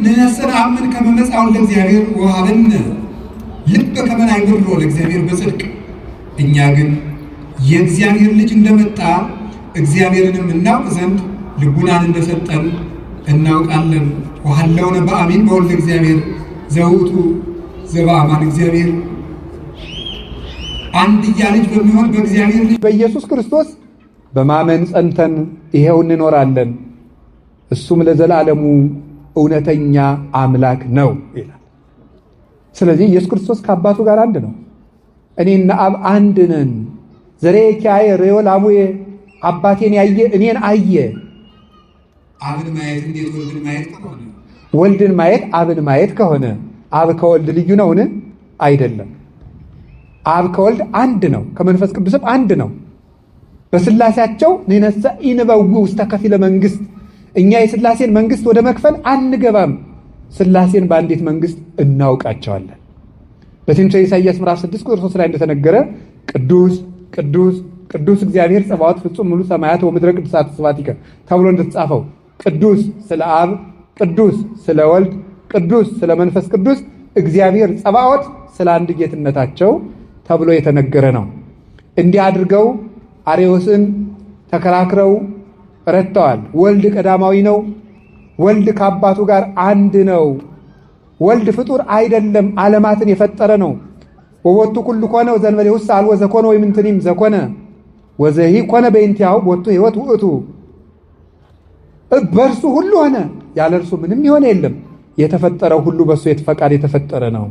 ንነሰ ነአምን ከመ መጽአ ለእግዚአብሔር ወሀበነ ልበ ከመ ናይብሮ ለእግዚአብሔር በጽድቅ። እኛ ግን የእግዚአብሔር ልጅ እንደመጣ እግዚአብሔርንም እናውቅ ዘንድ ልቡናን እንደሰጠን እናውቃለን። ወሀለውነ በአሚን በወልደ እግዚአብሔር ዘውእቱ ዘበአማን እግዚአብሔር። አንድያ ልጅ በሚሆን በእግዚአብሔር ልጅ በኢየሱስ ክርስቶስ በማመን ጸንተን ይሄው እንኖራለን። እሱም ለዘላለሙ እውነተኛ አምላክ ነው ይላል። ስለዚህ ኢየሱስ ክርስቶስ ከአባቱ ጋር አንድ ነው። እኔና አብ አንድ ነን። ዘሬኪያየ ርዮ ላሙዬ አባቴን ያየ እኔን አየ። አብን ማየት እንዴት ወልድን ማየት ከሆነ ወልድን ማየት አብን ማየት ከሆነ አብ ከወልድ ልዩ ነውን? አይደለም። አብ ከወልድ አንድ ነው፣ ከመንፈስ ቅዱስም አንድ ነው። በስላሴያቸው ንነሰ ኢንበውዕ ውስተ ከፊለ መንግሥት፣ እኛ የስላሴን መንግሥት ወደ መክፈል አንገባም፣ ስላሴን በአንዲት መንግሥት እናውቃቸዋለን። በትንቢተ ኢሳይያስ ምዕራፍ 6 ቁጥር 3 ላይ እንደተነገረ ቅዱስ ቅዱስ ቅዱስ እግዚአብሔር ጸባዖት ፍጹም ሙሉ ሰማያት ወምድረ ቅዱሳት ስብሐቲከ ተብሎ እንደተጻፈው ቅዱስ ስለ አብ፣ ቅዱስ ስለ ወልድ፣ ቅዱስ ስለ መንፈስ ቅዱስ እግዚአብሔር ጸባዖት ስለ አንድ ጌትነታቸው ተብሎ የተነገረ ነው። እንዲህ አድርገው አርዮስን ተከራክረው ረድተዋል። ወልድ ቀዳማዊ ነው፣ ወልድ ከአባቱ ጋር አንድ ነው፣ ወልድ ፍጡር አይደለም፣ ዓለማትን የፈጠረ ነው። ወቦቱ ኩሉ ኮነ ወዘእንበሌሁሰ አልቦ ዘኮነ ወይምንትኒም ዘኮነ ወዘሂ ኮነ በእንቲአሁ ቦቱ ሕይወት ውእቱ። በእርሱ ሁሉ ሆነ፣ ያለ እርሱ ምንም የሆነ የለም። የተፈጠረው ሁሉ በእሱ ፈቃድ የተፈጠረ ነው።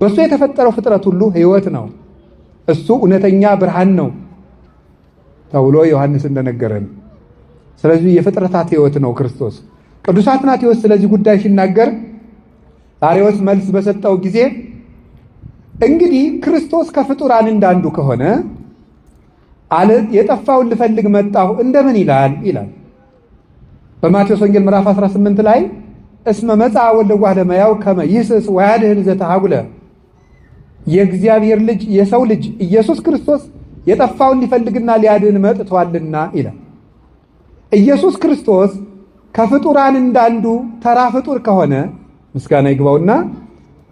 በእሱ የተፈጠረው ፍጥረት ሁሉ ሕይወት ነው። እሱ እውነተኛ ብርሃን ነው ተብሎ ዮሐንስ እንደነገረን። ስለዚህ የፍጥረታት ሕይወት ነው ክርስቶስ። ቅዱስ አትናቴዎስ ስለዚህ ጉዳይ ሲናገር አርዮስ መልስ በሰጠው ጊዜ እንግዲህ ክርስቶስ ከፍጡራን እንዳንዱ ከሆነ የጠፋውን ልፈልግ መጣሁ እንደምን ይላል። በማቴዎስ ወንጌል ምዕራፍ 18 ላይ እስመ መጽአ ወልደ እጓለ እመሕያው ከመ ይስዕስ ወያድኅን ዘተሃጉለ፣ የእግዚአብሔር ልጅ የሰው ልጅ ኢየሱስ ክርስቶስ የጠፋውን ሊፈልግና ሊያድን መጥቷልና ይላል። ኢየሱስ ክርስቶስ ከፍጡራን እንዳንዱ ተራ ፍጡር ከሆነ ምስጋና ይግባውና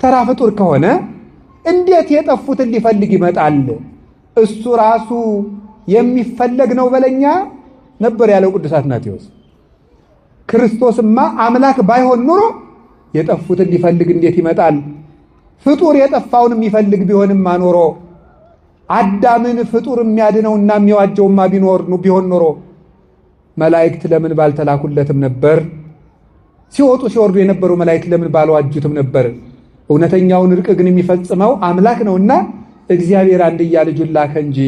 ተራ ፍጡር ከሆነ እንዴት የጠፉትን ሊፈልግ ይመጣል? እሱ ራሱ የሚፈለግ ነው በለኛ ነበር ያለው ቅዱስ አትናቴዎስ። ክርስቶስማ አምላክ ባይሆን ኑሮ የጠፉትን ሊፈልግ እንዴት ይመጣል? ፍጡር የጠፋውን የሚፈልግ ቢሆንማ ኖሮ አዳምን ፍጡር የሚያድነውና የሚዋጀውማ ቢሆን ኖሮ መላእክት ለምን ባልተላኩለትም ነበር? ሲወጡ ሲወርዱ የነበሩ መላእክት ለምን ባልዋጁትም ነበር? እውነተኛውን እርቅ ግን የሚፈጽመው አምላክ ነውና እግዚአብሔር አንድያ ልጁን ላከ እንጂ።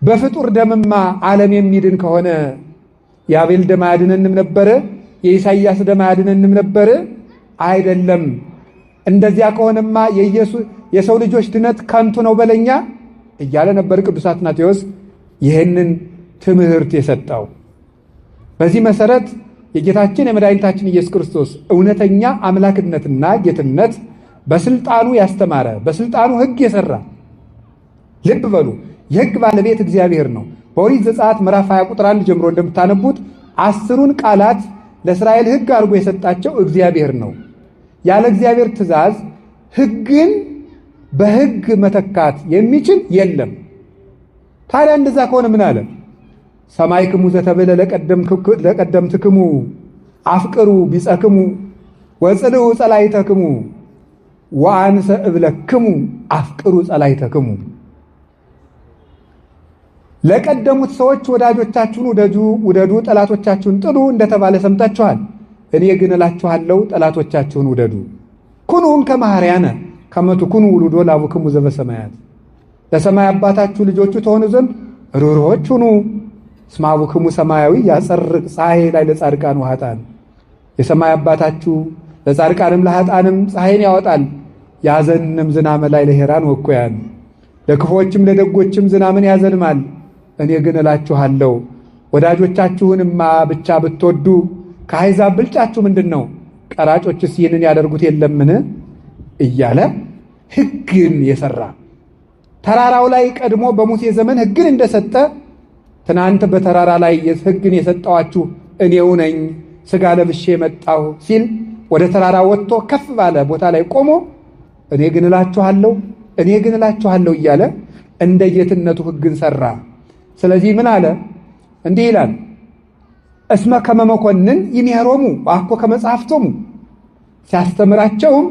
በፍጡር ደምማ ዓለም የሚድን ከሆነ የአቤል ደም አያድነንም ነበር? የኢሳይያስ ደም አያድነንም ነበር? አይደለም። እንደዚያ ከሆነማ የሰው ልጆች ድነት ከንቱ ነው በለኛ እያለ ነበር ቅዱስ አትናቴዎስ ይህንን ትምህርት የሰጠው። በዚህ መሰረት የጌታችን የመድኃኒታችን ኢየሱስ ክርስቶስ እውነተኛ አምላክነትና ጌትነት በስልጣኑ ያስተማረ፣ በስልጣኑ ሕግ የሰራ። ልብ በሉ፣ የሕግ ባለቤት እግዚአብሔር ነው። በኦሪት ዘጸአት ምዕራፍ 20 ቁጥር 1 ጀምሮ እንደምታነቡት 10ን ቃላት ለእስራኤል ሕግ አድርጎ የሰጣቸው እግዚአብሔር ነው። ያለ እግዚአብሔር ትእዛዝ ሕግን በሕግ መተካት የሚችል የለም። ታዲያ እንደዛ ከሆነ ምን አለ? ሰማዕክሙ ዘተብዕለ ለቀደምትክሙ አፍቅሩ ቢጸክሙ ወጽልዑ ጸላእተክሙ ወአንሰ እብለክሙ አፍቅሩ ጸላእተክሙ። ለቀደሙት ሰዎች ወዳጆቻችሁን ውደዱ፣ ጠላቶቻችሁን ጥሉ እንደተባለ ሰምታችኋል። እኔ ግን እላችኋለሁ ጠላቶቻችሁን ውደዱ። ኩኑ እምከመ ኀረያነ ከመ ትኩኑ ውሉዶ ለአቡክሙ ዘበሰማያት። ለሰማይ አባታችሁ ልጆቹ ተሆኑ ዘንድ ርኅሩኆች ሁኑ። እስመ አቡክሙ ሰማያዊ ያጸርቅ ፀሐይ ላይ ለጻድቃን ወኃጥአን። የሰማይ አባታችሁ ለጻድቃንም ለኃጥአንም ፀሐይን ያወጣል፣ ያዘንም ዝናመ ላይ ለሄራን ወኩያን። ለክፎችም ለደጎችም ዝናምን ያዘንማል። እኔ ግን እላችኋለሁ ወዳጆቻችሁንማ ብቻ ብትወዱ ከአሕዛብ ብልጫችሁ ምንድን ነው? ቀራጮችስ ይህንን ያደርጉት የለምን? እያለ ሕግን የሠራ ተራራው ላይ ቀድሞ በሙሴ ዘመን ሕግን እንደሰጠ ትናንት በተራራ ላይ ሕግን የሰጠዋችሁ እኔው ነኝ ሥጋ ለብሼ መጣሁ ሲል ወደ ተራራ ወጥቶ ከፍ ባለ ቦታ ላይ ቆሞ እኔ ግን እላችኋለሁ እያለ እንደ ጌትነቱ ሕግን ሠራ። ስለዚህ ምን አለ? እንዲህ ይላል፣ እስመ ከመ መኮንን ይምሄሮሙ ወአኮ ከመ ጸሐፍቶሙ። ሲያስተምራቸውም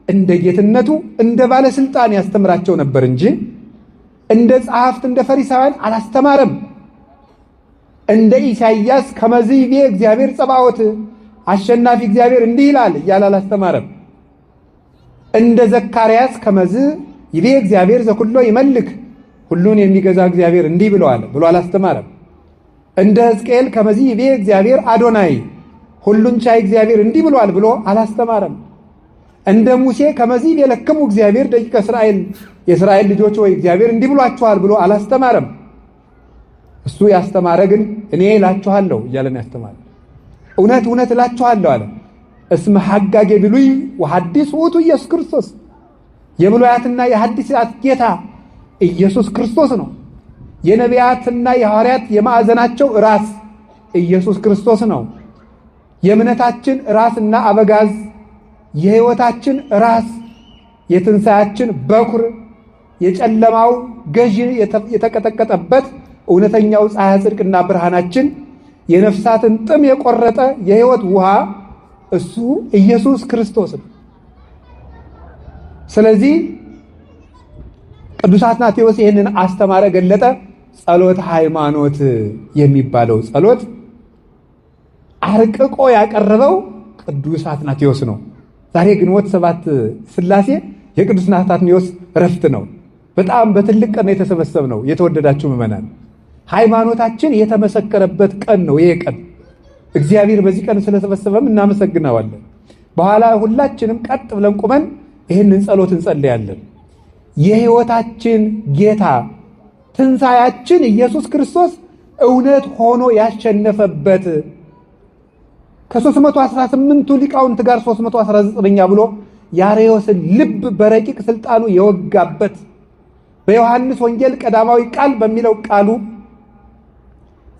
እንደ ጌትነቱ እንደ ባለሥልጣን ያስተምራቸው ነበር እንጂ እንደ ጸሐፍት እንደ ፈሪሳውያን አላስተማረም። እንደ ኢሳይያስ ከመዝ ይቤ እግዚአብሔር ጸባዖት፣ አሸናፊ እግዚአብሔር እንዲህ ይላል እያለ አላስተማረም። እንደ ዘካርያስ ከመዝ ይቤ እግዚአብሔር ዘኩሎ ይመልክ፣ ሁሉን የሚገዛ እግዚአብሔር እንዲህ ብለዋል ብሎ አላስተማረም። እንደ ሕዝቅኤል ከመዝ ይቤ እግዚአብሔር አዶናይ፣ ሁሉን ቻይ እግዚአብሔር እንዲህ ብለዋል ብሎ አላስተማረም። እንደ ሙሴ ከመዝ ይቤ ለክሙ እግዚአብሔር ደቂቀ እስራኤል፣ የእስራኤል ልጆች ወይ እግዚአብሔር እንዲህ ብሏችኋል ብሎ አላስተማረም። እሱ ያስተማረ ግን እኔ እላችኋለሁ እያለን ያስተማረ እውነት እውነት እላችኋለሁ አለ። እስመ ሐጋጌ ብሉይ ወሐዲስ ውእቱ ኢየሱስ ክርስቶስ። የብሉያትና የሐዲሳት ጌታ ኢየሱስ ክርስቶስ ነው። የነቢያትና የሐዋርያት የማዕዘናቸው ራስ ኢየሱስ ክርስቶስ ነው። የእምነታችን ራስና አበጋዝ፣ የሕይወታችን ራስ፣ የትንሣያችን በኩር፣ የጨለማው ገዢ የተቀጠቀጠበት እውነተኛው ፀሐይ ጽድቅና ብርሃናችን፣ የነፍሳትን ጥም የቆረጠ የሕይወት ውሃ እሱ ኢየሱስ ክርስቶስ ነው። ስለዚህ ቅዱስ አትናቴዎስ ይህንን አስተማረ፣ ገለጠ። ጸሎተ ሃይማኖት የሚባለው ጸሎት አርቅቆ ያቀረበው ቅዱስ አትናቴዎስ ነው። ዛሬ ግንቦት 7 ሥላሴ የቅዱስ አትናቴዎስ ዕረፍት ነው። በጣም በትልቅ ቀን የተሰበሰብነው የተወደዳችሁ ምዕመናን፣ ሃይማኖታችን የተመሰከረበት ቀን ነው። ይሄ ቀን እግዚአብሔር በዚህ ቀን ስለሰበሰበም እናመሰግነዋለን። በኋላ ሁላችንም ቀጥ ብለን ቁመን ይህንን ጸሎት እንጸልያለን። የሕይወታችን ጌታ ትንሣኤያችን ኢየሱስ ክርስቶስ እውነት ሆኖ ያሸነፈበት ከ318ቱ ሊቃውንት ጋር 319ኛ ብሎ የአርዮስን ልብ በረቂቅ ሥልጣኑ የወጋበት በዮሐንስ ወንጌል ቀዳማዊ ቃል በሚለው ቃሉ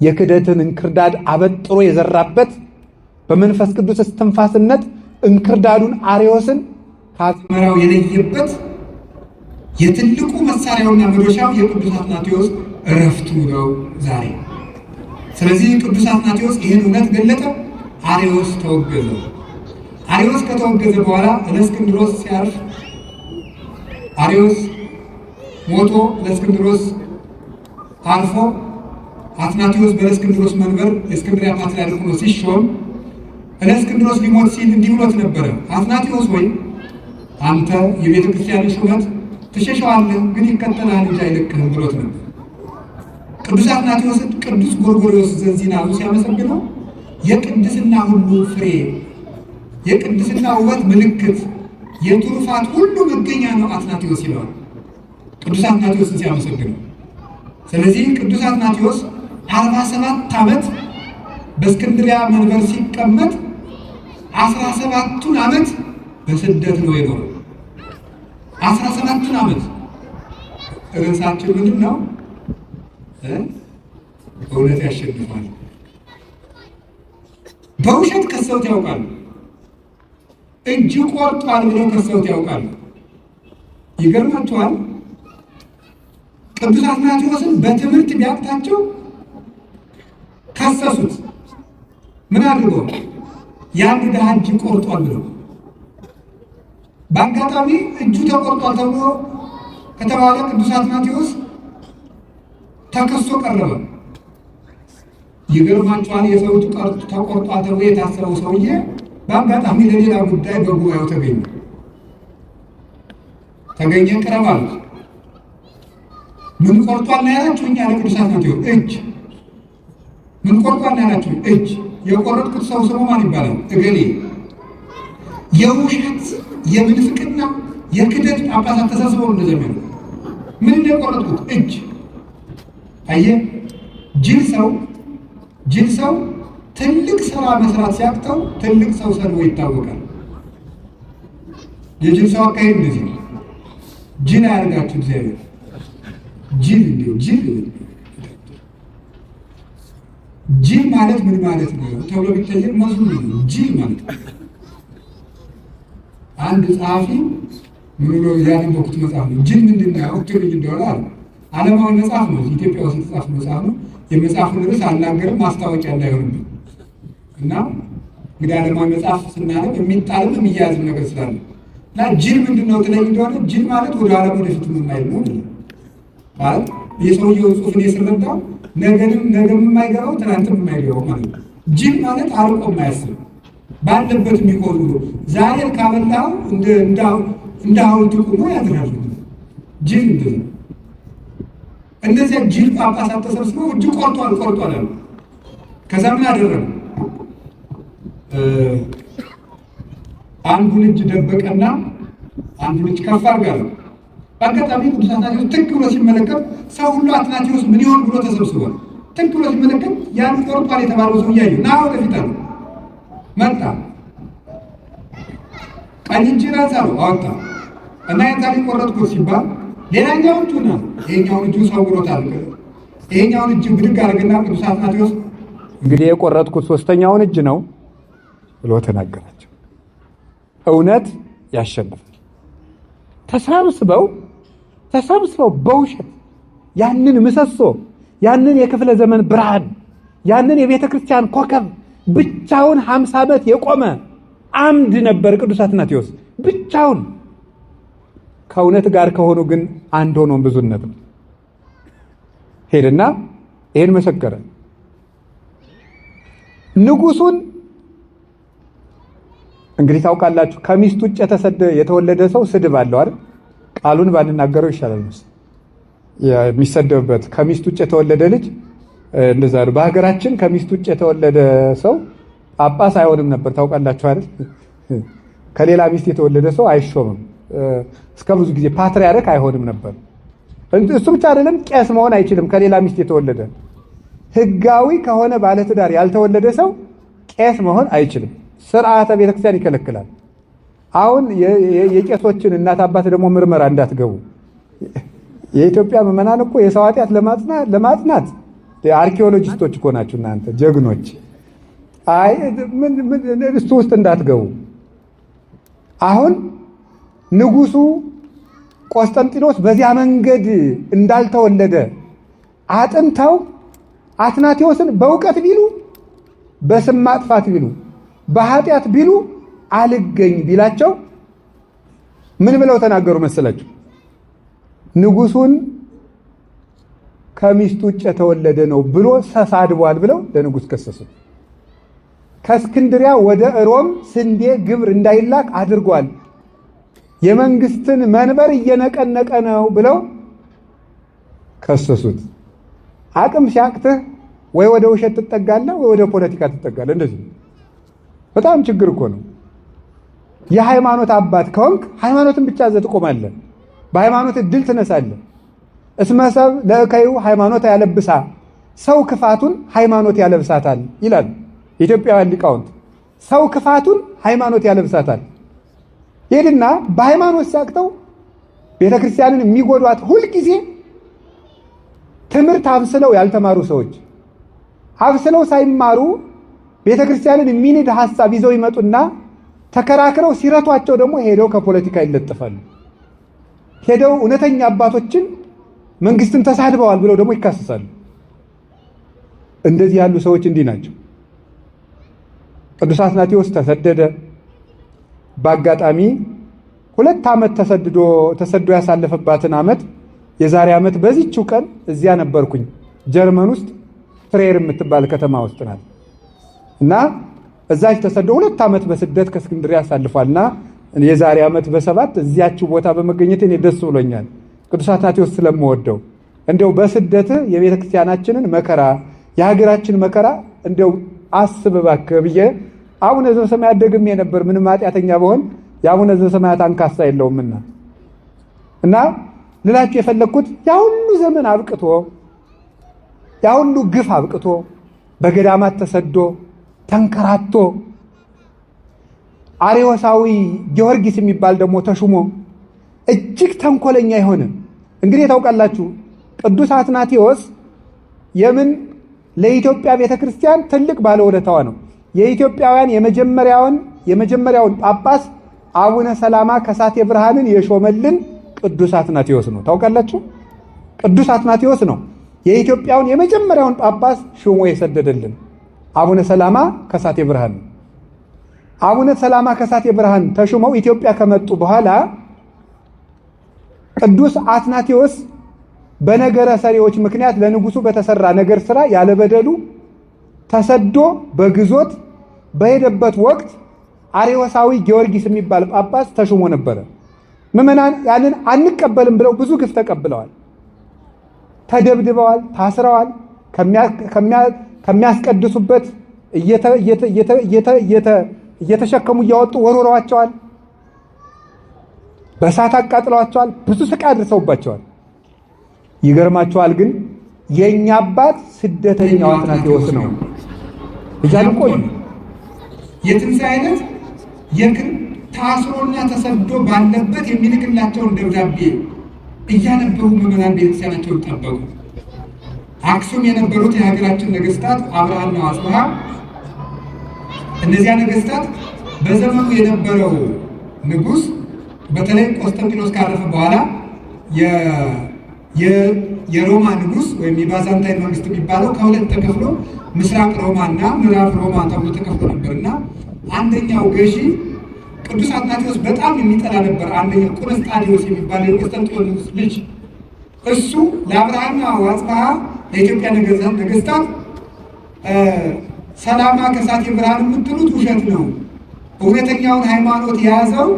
የክደትን እንክርዳድ አበጥሮ የዘራበት በመንፈስ ቅዱስ እስትንፋስነት እንክርዳዱን አርዮስን ከአዝመራው የለየበት የትልቁ መሳሪያውና መዶሻው የቅዱስ አትናቴዎስ ዕረፍቱ ነው ዛሬ። ስለዚህ ቅዱስ አትናቴዎስ ይህን እውነት ገለጠ። አርዮስ ተወገዘ። አርዮስ ከተወገዘ በኋላ እለእስክንድሮስ ሲያርፍ አርዮስ ሞቶ እለእስክንድሮስ አልፎ አትናቴዎስ በእለእስክንድሮስ መንበር የእስክንድርያ ፓትርያርክ ሆኖ ሲሾም እለእስክንድሮስ ሊሞት ሲል እንዲህ ብሎት ነበረ። አትናቴዎስ ወይ አንተ የቤተ ክርስቲያን ሹመት ትሸሸዋለህ፣ ግን ይከተልሃል እንጂ አይለቅህም ብሎት ነበር። ቅዱስ አትናቴዎስን ቅዱስ ጎርጎርዮስ ዘንዚናዙ ሲያመሰግነው የቅድስና ሁሉ ፍሬ፣ የቅድስና ውበት ምልክት፣ የትሩፋት ሁሉ መገኛ ነው አትናቴዎስ ይለዋል ቅዱስ አትናቴዎስን ሲያመሰግነው። ስለዚህ ቅዱስ አትናቴዎስ 47 ዓመት በእስክንድርያ መንበር ሲቀመጥ 17ቱን ዓመት በስደት ነው የኖረው። 17ቱን ዓመት። ርዕሳችን ምንድን ነው? እውነት ያሸንፋል። በውሸት ከሰውት ያውቃሉ። እጅ ቆርጧል ብለው ከሰውት ያውቃሉ። ይገርማችኋል። ቅዱስ አትናቴዎስን በትምህርት ቢያቅታቸው ከሰሱት። ምን አድርገው? የአንድ ድሃ እጅ ቆርጧል ብለው። በአጋጣሚ እጁ ተቆርጧል ተብሎ ከተባለ ቅዱስ አትናቴዎስ ተከሶ ቀረበ። ይገርማችኋል። የሰው እጅ ተቆርጧል ተብሎ የታሰረው ሰውዬ በአጋጣሚ ለሌላ ጉዳይ በጉባኤው ተገኘ። ቅረብ አሉት። ምን ቆርጧል ነው ያላችሁ? እኛ ለቅዱስ አትናቴዎስ እጅ። ምን ቆርጧል ነው ያላችሁ? እጅ። የቆረጥኩት ሰው ስሙ ማን ይባላል? እገሌ። የውሸት የምንፍቅና የክደት ጳጳሳት ተሰብስበው እንደዘመኑ ምን እንደቆረጥኩት? እጅ። አየህ፣ ጅል ሰው ትልቅ ስራ መስራት ሲያቅተው ትልቅ ሰው ሰልቦ ይታወቃል። የጅል ሰው አካሄድ እንደዚህ ነው። ጅል አያደርጋችሁ እግዚአብሔር። ጅል ማለት ምን ማለት ነው ተብሎ ቢጠየቅ መዝሙር ነው። ጅል ማለት አንድ ጸሐፊ ምን ብሎ ያነበብኩት መጽሐፍ ነው። ጅል ምንድን ነው ትልጅ እንደሆነ አለ። ዓለማዊ መጽሐፍ ነው። ኢትዮጵያ ውስጥ የተጻፈ መጽሐፍ ነው። የመጽሐፉን ርዕስ አልናገርም ማስታወቂያ እንዳይሆንብኝ እና እንግዲህ ዓለማዊ መጽሐፍ ስናነብ የሚጣልም የሚያያዝም ነገር ስላለ እና ጅል ምንድን ነው ትለኝ እንደሆነ ጅል ማለት ወደ ኋላ ወደፊት የማይል ነው ማለት የሰውየውን ጽሑፍ እኔ ስረዳው ነገም የማይገባው ትናንትም የማይገባው ማለት ነው። ጅል ማለት አርቆ የማያስብ ባለበት የሚቆም ብሎ ዛሬን ካበላው እንደ ሐውልት ቁሞ ያድራል። ጅል እንደዚህ ነው። እነዚያ ጅል ጳጳሳት ተሰብስበው እጅ ቆርጧል አሉ። ከዛ ምን አደረገ? አንዱን እጅ ደበቀና አንዱን እጅ ከፍ አድርጋለሁ። በአጋጣሚ ቅዱስ አትናቴዎስ ትክ ብሎ ሲመለከት ሰው ሁሉ አትናቴዎስ ምን ይሆን ብሎ ተሰብስቧል። ትክ ብሎ ሲመለከት ያን ቆርጧል የተባለው ሰው እያዩ ና ወደፊት አሉ። መጣ። ቀኝ እጅህን አንሳ አለው። አወጣ እና የታሪ ቆረጥኩት ሲባል ሌላኛው እጁ ነው። ይሄኛውን እጁ ሰውሮታል። ይሄኛውን እጅ ብድግ አድርግና ቅዱስ አትናቴዎስ እንግዲህ የቆረጥኩት ሶስተኛውን እጅ ነው ብሎ ተናገራቸው። እውነት ያሸንፋል። ተሰብስበው በውሸት ያንን ምሰሶ ያንን የክፍለ ዘመን ብርሃን ያንን የቤተ ክርስቲያን ኮከብ ብቻውን 50 ዓመት የቆመ አምድ ነበር ቅዱስ አትናቴዎስ ብቻውን። ከእውነት ጋር ከሆኑ ግን አንድ ሆኖ ብዙነት ነው። ሄድና ይሄን መሰከረ። ንጉሱን እንግዲህ ታውቃላችሁ፣ ከሚስት ውጭ የተወለደ ሰው ስድብ አለው አይደል? ቃሉን ባንናገረው ይሻላል መሰለኝ። የሚሰደብበት ከሚስት ውጭ የተወለደ ልጅ እንደዛ ነው። በሀገራችን ከሚስት ውጭ የተወለደ ሰው ጳጳስ አይሆንም ነበር። ታውቃላችሁ አይደል? ከሌላ ሚስት የተወለደ ሰው አይሾምም። እስከ ብዙ ጊዜ ፓትርያርክ አይሆንም ነበር። እሱ ብቻ አይደለም፣ ቄስ መሆን አይችልም። ከሌላ ሚስት የተወለደ ሕጋዊ ከሆነ ባለትዳር ያልተወለደ ሰው ቄስ መሆን አይችልም። ስርዓተ ቤተክርስቲያን ይከለክላል። አሁን የቄሶችን እናት አባት ደግሞ ምርመራ እንዳትገቡ። የኢትዮጵያ ምዕመናን እኮ የሰው ኃጢአት ለማጥናት አርኪኦሎጂስቶች እኮ ናችሁ እናንተ ጀግኖች። አይ እሱ ውስጥ እንዳትገቡ። አሁን ንጉሱ ቆስጠንጢኖስ በዚያ መንገድ እንዳልተወለደ አጥንተው አትናቴዎስን በእውቀት ቢሉ በስም ማጥፋት ቢሉ በኃጢአት ቢሉ አልገኝ ቢላቸው ምን ብለው ተናገሩ መሰላችሁ? ንጉሱን ከሚስቱ ውጭ የተወለደ ነው ብሎ ተሳድቧል ብለው ለንጉስ ከሰሱ። ከእስክንድሪያ ወደ ሮም ስንዴ ግብር እንዳይላክ አድርጓል፣ የመንግስትን መንበር እየነቀነቀ ነው ብለው ከሰሱት። አቅም ሲያቅትህ ወይ ወደ ውሸት ትጠጋለህ ወይ ወደ ፖለቲካ ትጠጋለህ። እንደዚህ በጣም ችግር እኮ ነው። የሃይማኖት አባት ከሆንክ ሃይማኖትን ብቻ ይዘህ ትቆማለህ። በሃይማኖት ድል ትነሳለህ። እስመ ሰብእ ለእከዩ ሃይማኖት ያለብሳ፣ ሰው ክፋቱን ሃይማኖት ያለብሳታል ይላል የኢትዮጵያውያን ሊቃውንት። ሰው ክፋቱን ሃይማኖት ያለብሳታል። ሄድና በሃይማኖት ሲያቅተው ቤተክርስቲያንን የሚጎዷት ሁልጊዜ ትምህርት አብስለው ያልተማሩ ሰዎች፣ አብስለው ሳይማሩ ቤተ ክርስቲያንን የሚንድ ሐሳብ ይዘው ይመጡና ተከራክረው ሲረቷቸው ደግሞ ሄደው ከፖለቲካ ይለጥፋሉ። ሄደው እውነተኛ አባቶችን መንግስትን ተሳድበዋል ብለው ደግሞ ይካሰሳሉ። እንደዚህ ያሉ ሰዎች እንዲህ ናቸው። ቅዱስ አትናቴዎስ ተሰደደ። በአጋጣሚ 2 ዓመት ተሰዶ ያሳለፈባትን ዓመት የዛሬ ዓመት በዚህችው ቀን እዚያ ነበርኩኝ። ጀርመን ውስጥ ፍሬር የምትባል ከተማ ውስጥ ናት እና እዛች ተሰዶ 2 ዓመት በስደት ከእስክንድርያ ያሳልፏልና የዛሬ ዓመት በ7 እዚያችው ቦታ በመገኘት እኔ ደስ ብሎኛል። ቅዱስ አትናቴዎስ ስለምወደው እንደው በስደት የቤተ ክርስቲያናችንን መከራ የሀገራችን መከራ እንደው አስብ እባክህ ብዬ አቡነ ዘበሰማያት ደግሜ ነበር። ምንም ኃጢአተኛ በሆን የአቡነ ዘበሰማያት አንካሳ የለውምና እና ልላችሁ የፈለግኩት ያ ሁሉ ዘመን አብቅቶ ያ ሁሉ ግፍ አብቅቶ በገዳማት ተሰዶ ተንከራቶ አሬዎሳዊ ጊዮርጊስ የሚባል ደግሞ ተሹሞ እጅግ ተንኮለኛ የሆነ እንግዲህ ታውቃላችሁ ቅዱስ አትናቴዎስ የምን ለኢትዮጵያ ቤተክርስቲያን ትልቅ ባለውለታዋ ነው። የኢትዮጵያውያን የመጀመሪያውን ጳጳስ አቡነ ሰላማ ከሳቴ ብርሃንን የሾመልን ቅዱስ አትናቴዎስ ነው። ታውቃላችሁ ቅዱስ አትናቴዎስ ነው የኢትዮጵያውን የመጀመሪያውን ጳጳስ ሾሞ የሰደደልን አቡነ ሰላማ ከሳቴ ብርሃን። አቡነ ሰላማ ከሳቴ ብርሃን ተሾመው ኢትዮጵያ ከመጡ በኋላ ቅዱስ አትናቴዎስ በነገረ ሰሪዎች ምክንያት ለንጉሱ በተሰራ ነገር ስራ ያለበደሉ ተሰዶ በግዞት በሄደበት ወቅት አሬዎሳዊ ጊዮርጊስ የሚባል ጳጳስ ተሾሞ ነበረ። ምዕመናን ያንን አንቀበልም ብለው ብዙ ግፍ ተቀብለዋል። ተደብድበዋል፣ ታስረዋል። ከሚያስቀድሱበት እየተሸከሙ እያወጡ ወርውረዋቸዋል። በእሳት አቃጥለዋቸዋል። ብዙ ስቃይ አድርሰውባቸዋል። ይገርማቸዋል። ግን የኛ አባት ስደተኛው አትናቴዎስ ነው እያሉ ቆዩ። የትንሣኤ ዕለት ታስሮና ተሰዶ ባለበት የሚልክላቸውን ደብዳቤ እያነበቡ ምዕመናን ቤተክርስቲያናቸውን ጠበቁ። አክሱም የነበሩት የሀገራችን ነገስታት አብርሃና አጽብሃ፣ እነዚያ ነገስታት በዘመኑ የነበረው ንጉስ በተለይ ቆስጠንጢኖስ ካረፈ በኋላ የሮማ ንጉስ ወይም የባዛንታይን መንግስት የሚባለው ከሁለት ተከፍሎ ምስራቅ ሮማ እና ምዕራብ ሮማ ተብሎ ተከፍሎ ነበርና አንደኛው ገዢ ቅዱስ አትናቴዎስ በጣም የሚጠላ ነበር። አንደኛው ቆስጣዲዮስ የሚባለው የቆስጠንጢኖስ ልጅ እሱ ለአብርሃምና አጽብሃ ለኢትዮጵያ ነገስታት ሰላማ ከሳቴ ብርሃን የምትሉት ውሸት ነው፣ እውነተኛውን ሃይማኖት የያዘው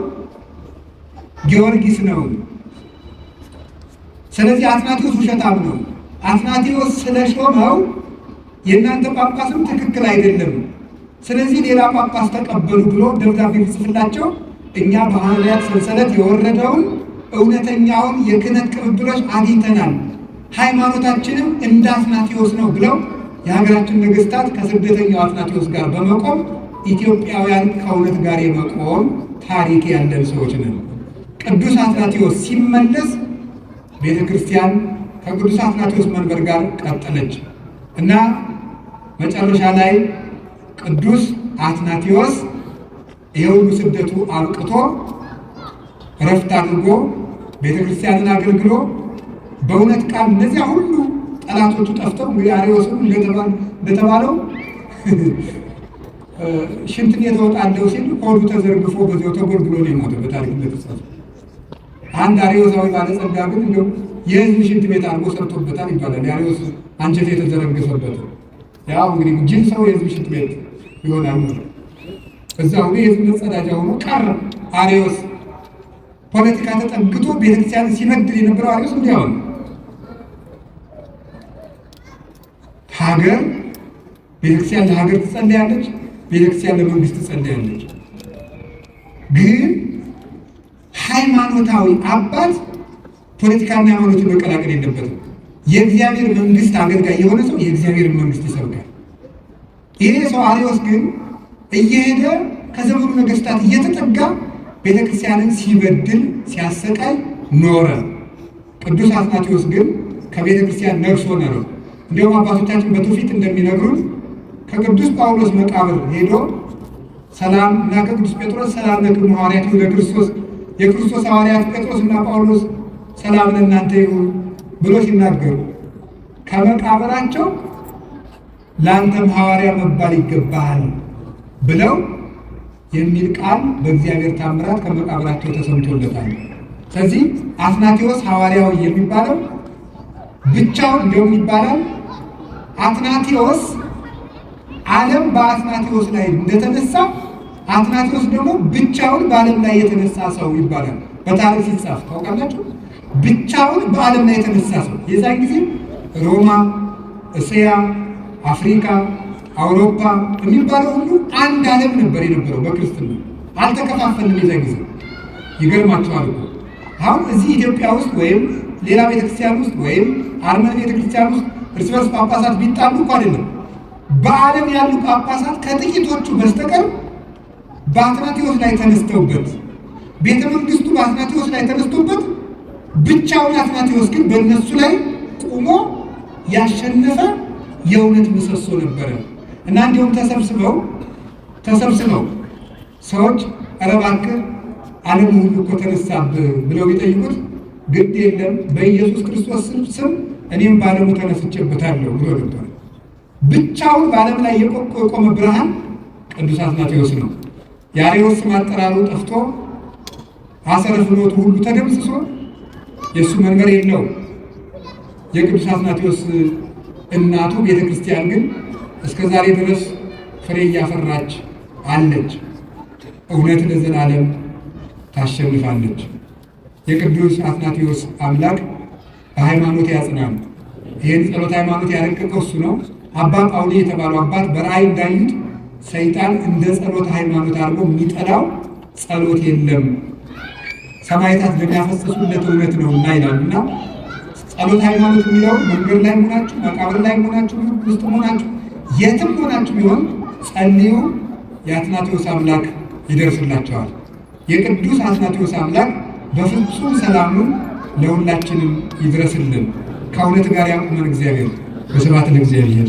ጊዮርጊስ ነው። ስለዚህ አትናቴዎስ ውሸታም ነው። አትናቴዎስ ስለሾመው የእናንተ ጳጳስም ትክክል አይደለም፣ ስለዚህ ሌላ ጳጳስ ተቀበሉ ብሎ ደብዳቤ ቢጽፍላቸው እኛ በሐዋርያት ሰንሰለት የወረደውን እውነተኛውን የክህነት ቅብብሎች አግኝተናል፣ ሃይማኖታችንም እንደ አትናቴዎስ ነው ብለው የሀገራችን ነገስታት ከስደተኛው አትናቴዎስ ጋር በመቆም ኢትዮጵያውያን ከእውነት ጋር የመቆም ታሪክ ያለን ሰዎች ነን። ቅዱስ አትናቴዎስ ሲመለስ ቤተ ክርስቲያን ከቅዱስ አትናቴዎስ መንበር ጋር ቀጠለች እና መጨረሻ ላይ ቅዱስ አትናቴዎስ የሁሉ ስደቱ አብቅቶ ረፍት አድርጎ ቤተ ክርስቲያንን አገልግሎ በእውነት ቃል እነዚያ ሁሉ ጠላቶቹ ጠፍተው እንግዲህ አርዮስም እንደተባለው ሽንት ቤት እወጣለሁ ሲል ሆዱ ተዘርግፎ በዚያው ተጎልግሎ ነው የሞተው በታሪክ እንደተጻፈ። አንድ አርዮሳዊ ባለጸጋ ግን እንደው የህዝብ ሽንት ቤት አድርጎ ሰርቶበታል ይባላል። የአርዮስ አንጀት የተዘረገፈበት ያው እንግዲህ ጅል ሰው የህዝብ ሽንት ቤት ይሆናል ነው። እዛው የህዝብ መጸዳጃ ሆኖ ቀረ አርዮስ። ፖለቲካ ተጠግቶ ቤተክርስቲያን ሲበድል የነበረው አርዮስ እንዲያው ነው። ሀገር ቤተክርስቲያን ለሀገር ትጸልያለች፣ ቤተክርስቲያን ለመንግስት ትጸልያለች። ግን ሃይማኖታዊ አባት ፖለቲካና ሃይማኖትን መቀላቀል የለበትም። የእግዚአብሔር መንግስት አገልጋይ የሆነ ሰው የእግዚአብሔር መንግስት ይሰብካል። ይሄ ሰው አርዮስ ግን እየሄደ ከዘመኑ ነገስታት እየተጠጋ ቤተክርስቲያንን ሲበድል ሲያሰቃይ ኖረ። ቅዱስ አትናቴዎስ ግን ከቤተክርስቲያን ነግሶ ኖረ። እንዲሁም አባቶቻችን በትውፊት እንደሚነግሩን ከቅዱስ ጳውሎስ መቃብር ሄዶ ሰላም እና ከቅዱስ ጴጥሮስ ሰላም ለክሙ ሐዋርያት ለክርስቶስ የክርስቶስ ሐዋርያት ጴጥሮስና ጳውሎስ ሰላም ለእናንተ ይሁን ብሎ ሲናገሩ ከመቃብራቸው ለአንተም ሐዋርያ መባል ይገባሃል ብለው የሚል ቃል በእግዚአብሔር ታምራት ከመቃብራቸው ተሰምቶለታል። ስለዚህ አትናቴዎስ ሐዋርያው የሚባለው ብቻውን እንደውም ይባላል አትናቴዎስ ዓለም በአትናቴዎስ ላይ እንደተነሳ አትናቴዎስ ደግሞ ብቻውን በዓለም ላይ የተነሳ ሰው ይባላል። በታሪክ ሲጻፍ ታውቃላችሁ። ብቻውን በዓለም ላይ የተነሳ ሰው የዛን ጊዜ ሮማ፣ እስያ፣ አፍሪካ፣ አውሮፓ የሚባለው ሁሉ አንድ ዓለም ነበር የነበረው። በክርስትና አልተከፋፈልም። የዛ ጊዜ ይገርማችኋል እኮ አሁን እዚህ ኢትዮጵያ ውስጥ ወይም ሌላ ቤተክርስቲያን ውስጥ ወይም አርመን ቤተክርስቲያን ውስጥ እርስ በርስ ጳጳሳት ቢጣሉ እኮ አይደለም። በዓለም ያሉ ጳጳሳት ከጥቂቶቹ በስተቀር በአትናቴዎስ ላይ ተነስተውበት ቤተ መንግስቱ በአትናቴዎስ ላይ ተነስቶበት ብቻውን አትናቴዎስ ግን በእነሱ ላይ ቆሞ ያሸነፈ የእውነት ምሰሶ ነበረ እና እንዲሁም ተሰብስበው ሰዎች ኧረ እባክህ ዓለም ሁሉ እኮ ተነሳብህ ብለው ቢጠይቁት ግድ የለም በኢየሱስ ክርስቶስ ስም እኔም በዓለሙ ተነስቼበታለሁ ብሎ ነበር። ብቻውን በዓለም ላይ የቆመ ብርሃን ቅዱስ አትናቴዎስ ነው። የአርዮስ ስም አጠራሩ ጠፍቶ አሰረ ፍኖቱ ሁሉ ተደምስሶ የእሱ መንበር የለው። የቅዱስ አትናቴዎስ እናቱ ቤተክርስቲያን ግን እስከ ዛሬ ድረስ ፍሬ እያፈራች አለች። እውነት ለዘላለም ታሸንፋለች። የቅዱስ አትናቴዎስ አምላክ በሃይማኖት ያጽናል። ይህን ጸሎት ሃይማኖት ያረቀቀው እሱ ነው። አባ ጳውሊ የተባሉ አባት በራእይ እንዳዩት ሰይጣን እንደ ጸሎት ሃይማኖት አድርጎ የሚጠላው ጸሎት የለም፣ ሰማዕታት ለሚያፈሰሱለት እውነት ነው እና ይላሉና ጸሎት ሃይማኖት የሚለው መንገድ ላይ ሆናችሁ፣ መቃብር ላይ ሆናችሁ፣ ውስጥ ሆናችሁ፣ የትም ሆናችሁ ቢሆን ጸልዩ፣ የአትናቴዎስ አምላክ ይደርስላቸዋል። የቅዱስ አትናቴዎስ አምላክ በፍጹም ሰላሙን ለሁላችንም ይድረስልን። ከእውነት ጋር ያቁመን እግዚአብሔር። በስብሐት ለእግዚአብሔር።